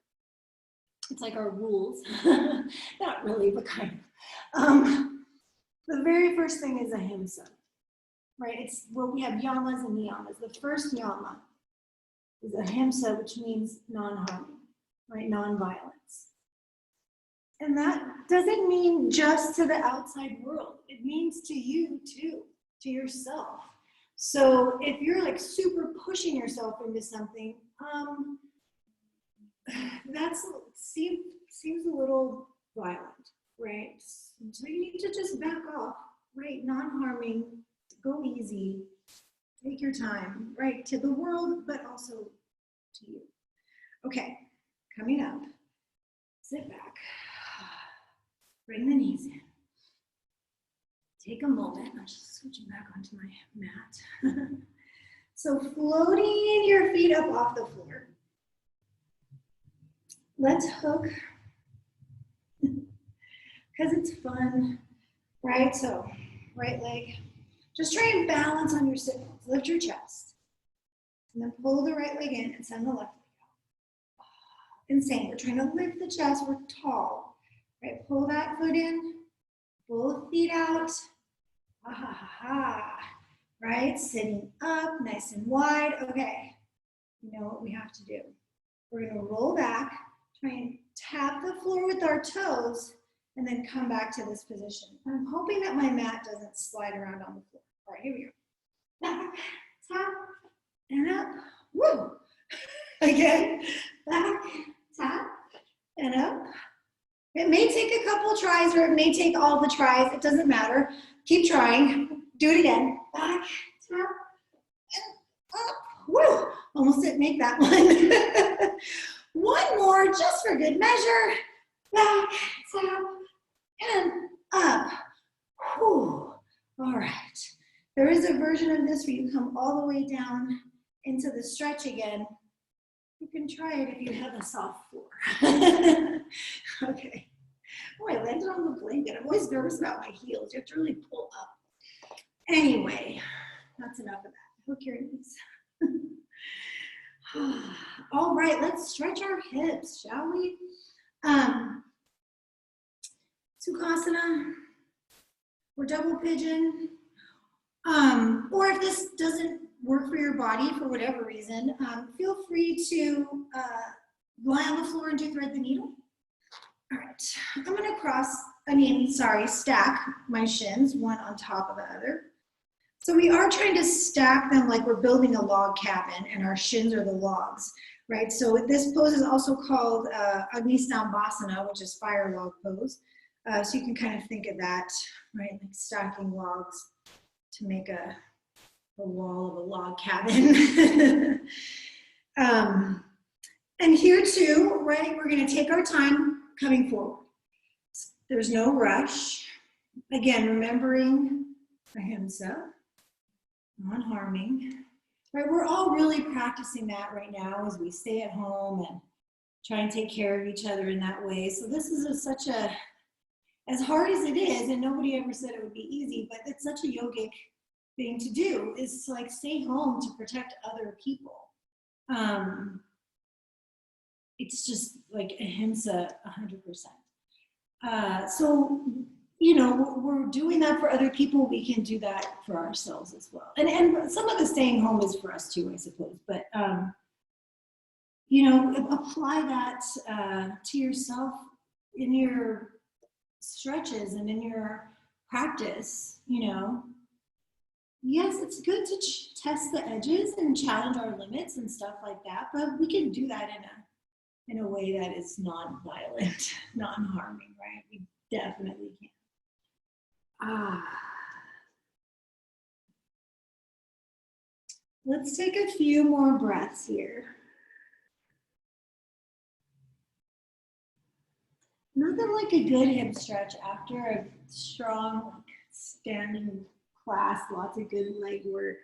It's like our rules, not really, but kind of. The very first thing is ahimsa, right? It's where we have yamas and niyamas. The first yama is ahimsa, which means non-harming, right? Non-violence. And that doesn't mean just to the outside world. It means to you too, to yourself. So if you're like super pushing yourself into something, that seems a little violent, right? So you need to just back off, right? Non-harming, go easy, take your time, right? To the world, but also to you. Okay, coming up, sit back, bring the knees in. Take a moment, I'm just switching back onto my mat. So floating your feet up off the floor. Let's hook, because it's fun, right? So right leg, just try and balance on your sit bones. Lift your chest, and then pull the right leg in and send the left leg out. Insane, we're trying to lift the chest, we're tall, right? Pull that foot in, both feet out, ha ha ha ha, right? Sitting up, nice and wide. Okay, you know what we have to do. We're gonna roll back, try and tap the floor with our toes, and then come back to this position. I'm hoping that my mat doesn't slide around on the floor. All right, here we go. Back, tap, and up. Woo! Again, back, tap, and up. It may take a couple tries, or it may take all the tries. It doesn't matter. Keep trying. Do it again. Back, tap, and up. Woo! Almost didn't make that one. One more, just for good measure. Back, tap, and up. Whew. All right. There is a version of this where you come all the way down into the stretch again. You can try it if you have a soft floor. Okay. Oh, I landed on the blanket. I'm always nervous about my heels. You have to really pull up. Anyway, that's enough of that. Hook your knees. All right, let's stretch our hips, shall we? Sukhasana or double pigeon. Or if this doesn't work for your body for whatever reason, feel free to lie on the floor and do thread the needle. All right, I'm gonna stack my shins, one on top of the other. So we are trying to stack them like we're building a log cabin and our shins are the logs, right? So this pose is also called Agni-Stambhasana, which is fire log pose. So you can kind of think of that, right? Like stacking logs to make a wall of a log cabin. And here too, right? We're gonna take our time coming forward. There's no rush. Again, remembering ahimsa, non-harming, right? We're all really practicing that right now as we stay at home and try and take care of each other in that way. So this is as hard as it is, and nobody ever said it would be easy, but it's such a yogic thing to do, is to like stay home to protect other people. It's just like ahimsa 100%. So, you know, we're doing that for other people. We can do that for ourselves as well. And some of the staying home is for us too, I suppose. But, you know, apply that to yourself in your stretches and in your practice, you know. Yes, it's good to test the edges and challenge our limits and stuff like that, but we can do that in a way that is non-violent, non-harming, right? We definitely can. Let's take a few more breaths here. Nothing like a good hip stretch after a strong standing class, lots of good leg work.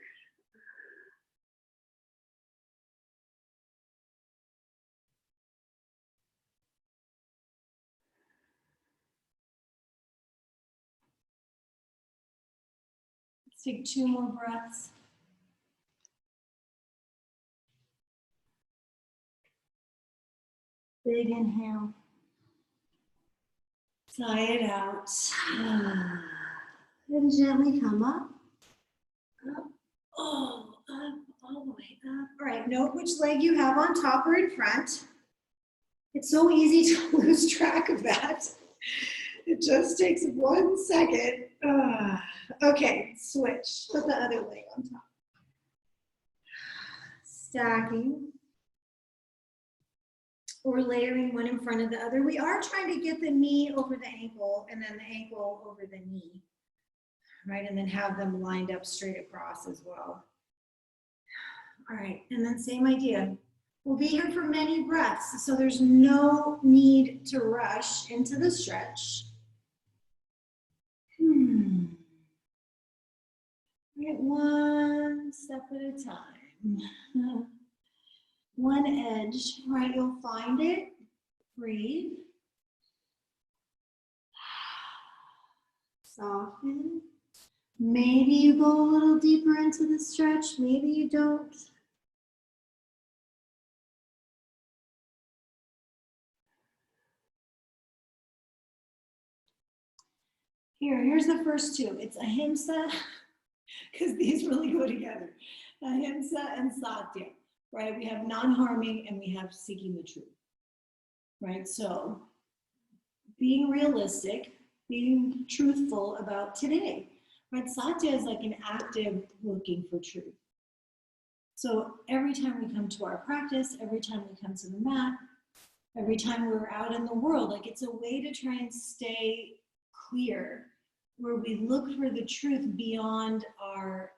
Let's take 2 more breaths. Big inhale. Sigh it out. And gently come up. Up. Oh, up, all the way up. All right, note which leg you have on top or in front. It's so easy to lose track of that. It just takes 1 second. Okay, switch. Put the other leg on top. Stacking. Or layering one in front of the other. We are trying to get the knee over the ankle and then the ankle over the knee, right? And then have them lined up straight across as well. All right, and then same idea. We'll be here for many breaths, so there's no need to rush into the stretch. Right, one step at a time. One edge, right? You'll find it. Breathe. Soften. Maybe you go a little deeper into the stretch. Maybe you don't. Here's the first two. It's ahimsa, because these really go together. Ahimsa and satya, right? We have non-harming and we have seeking the truth, right? So being realistic, being truthful about today, right? Satya is like an active looking for truth. So every time we come to our practice, every time we come to the mat, every time we're out in the world, like it's a way to try and stay clear, where we look for the truth beyond our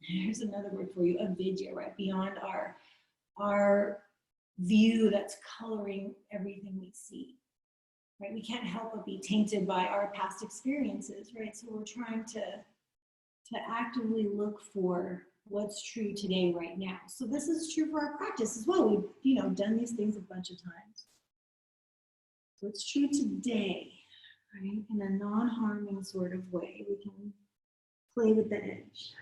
here's another word for you, avidya, right? Beyond our view that's coloring everything we see, right? We can't help but be tainted by our past experiences, right? So we're trying to actively look for what's true today, right now. So this is true for our practice as well. We've, done these things a bunch of times. So it's true today, right? In a non-harming sort of way, we can play with the edge.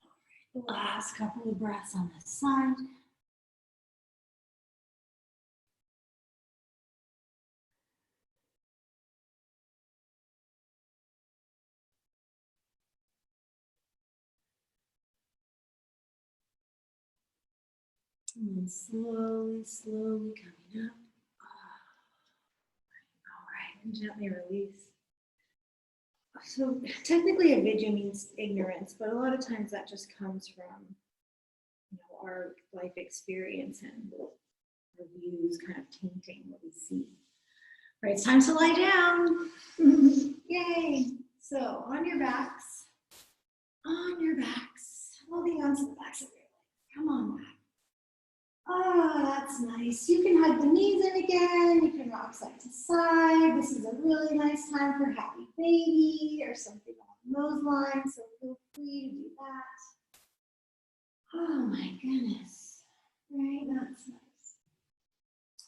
All right, the last couple of breaths on this side. And then slowly coming up. All right, and gently release. So technically avidya means ignorance, but a lot of times that just comes from our life experience and our views kind of tainting what we see. All right, it's time to lie down. Yay. So on your backs, holding on to the backs of your legs. Come on back. Oh, that's nice. You can hug the knees in again. You can rock side to side. This is a really nice time for happy baby or something along those lines. So feel free to do that. Oh my goodness. Right, that's nice.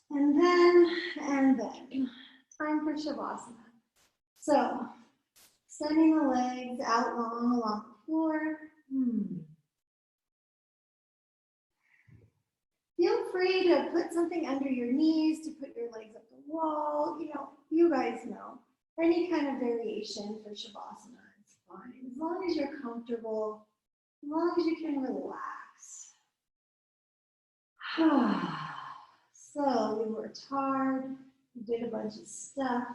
And then, time for Shavasana. So, extending the legs out long along the floor. Feel free to put something under your knees, to put your legs up the wall. You guys know. Any kind of variation for Shavasana is fine. As long as you're comfortable, as long as you can relax. So we worked hard. We did a bunch of stuff.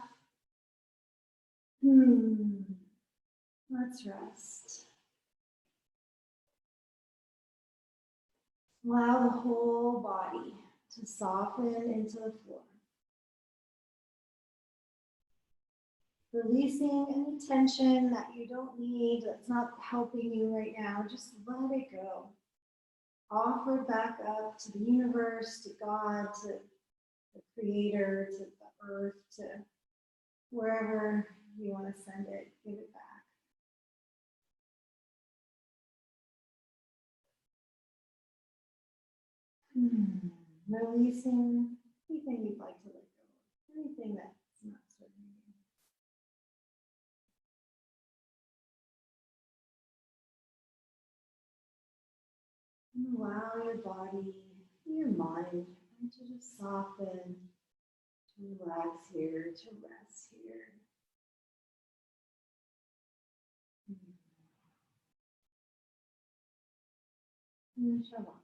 Let's rest. Allow the whole body to soften into the floor. Releasing any tension that you don't need, that's not helping you right now, just let it go. Offer it back up to the universe, to God, to the Creator, to the earth, to wherever you want to send it, give it back. Releasing anything you'd like to let go of, anything that's not serving you. allow your body, your mind to just soften, to relax here, to rest here. Shavasana.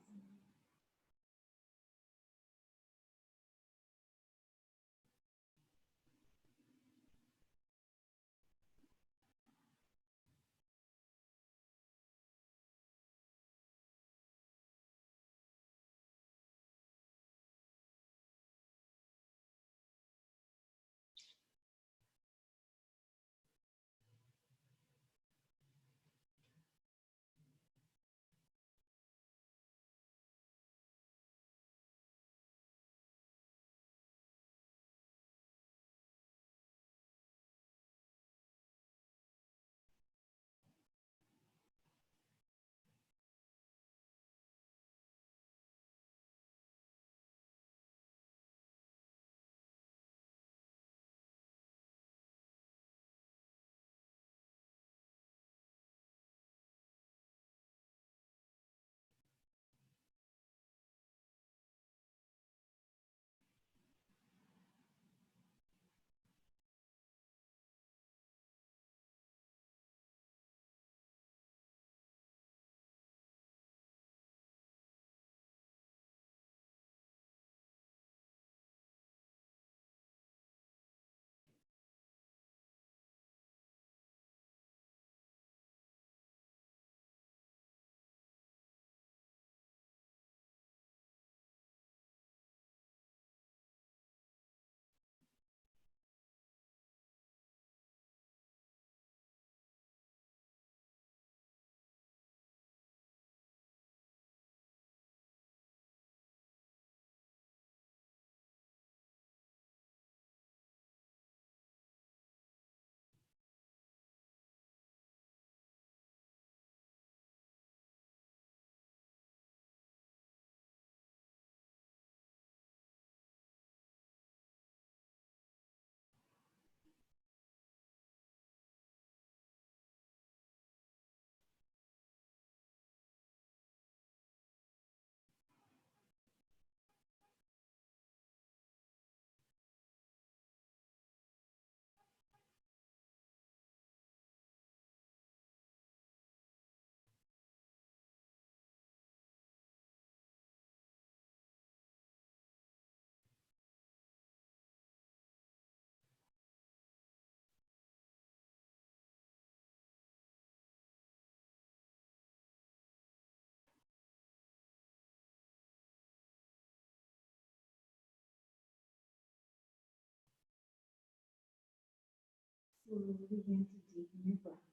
Slowly begin to deepen your breath.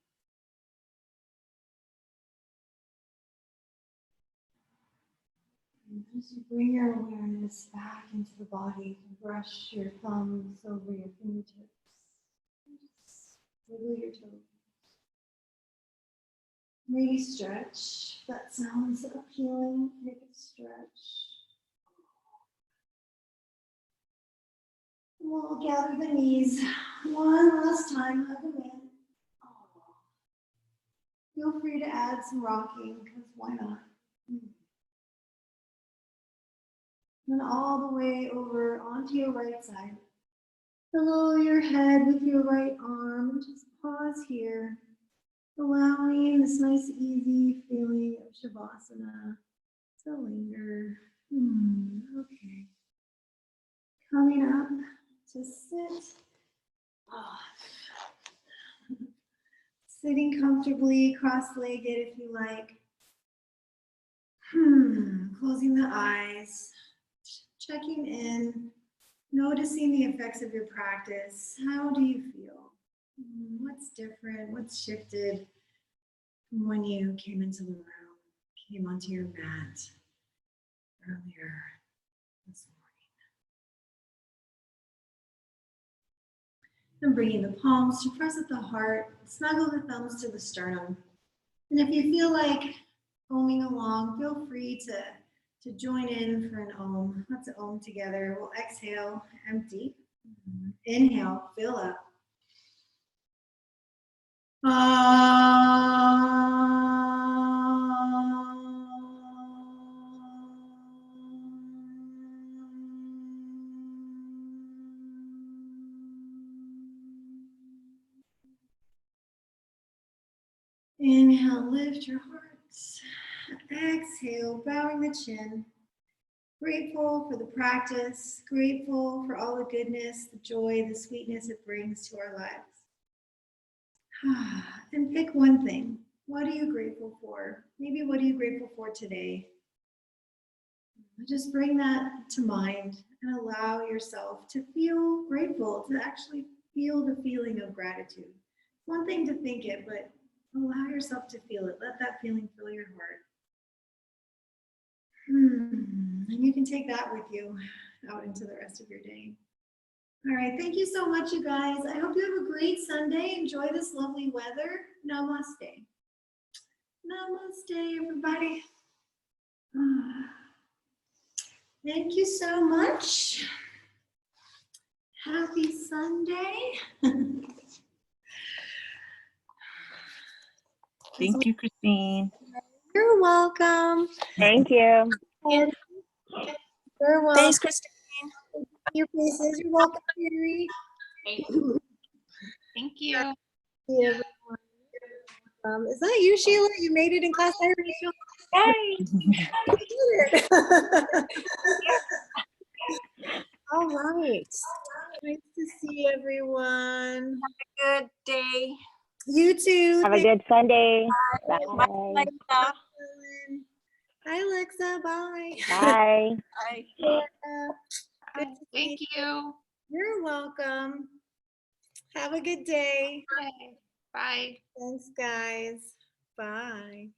And as you bring your awareness back into the body, you can brush your thumbs over your fingertips. And just wiggle your toes. Maybe stretch. That sounds appealing. Take a stretch. We'll gather the knees one last time. Hug them in. Feel free to add some rocking, because why not? And all the way over onto your right side. Below your head with your right arm. Just pause here, allowing this nice, easy feeling of Shavasana to linger. Okay. Coming up to sit. Sitting comfortably, cross-legged if you like. Closing the eyes, checking in, noticing the effects of your practice. How do you feel? What's different? What's shifted from when you came into the room, came onto your mat earlier this morning? And bringing the palms to press at the heart, snuggle the thumbs to the sternum. And if you feel like oming along, feel free to join in for an om. Let's om together. We'll exhale, empty. Inhale, fill up. Inhale, lift your hearts. Exhale, bowing the chin. Grateful for the practice, grateful for all the goodness, the joy, the sweetness it brings to our lives. And pick one thing. What are you grateful for? Maybe what are you grateful for today? Just bring that to mind and allow yourself to feel grateful, to actually feel the feeling of gratitude. One thing to think it, but allow yourself to feel it. Let that feeling fill your heart. And you can take that with you out into the rest of your day. All right, thank you so much, you guys. I hope you have a great Sunday. Enjoy this lovely weather. Namaste. Namaste, everybody. Thank you so much. Happy Sunday. Thank you, Christine. You're welcome. Thank you. You're welcome. Thanks, Christine. Your faces. You're welcome, Mary. Thank you. Is that you, Sheila? You made it in class. I heard you. Hey. All right. Nice to see everyone. Have a good day. You too. Have a good Sunday. Bye. Bye, Alexa. Hi, Alexa. Bye. Bye. Bye. Good to Thank see you. You're welcome. Have a good day. Bye. Thanks, guys. Bye.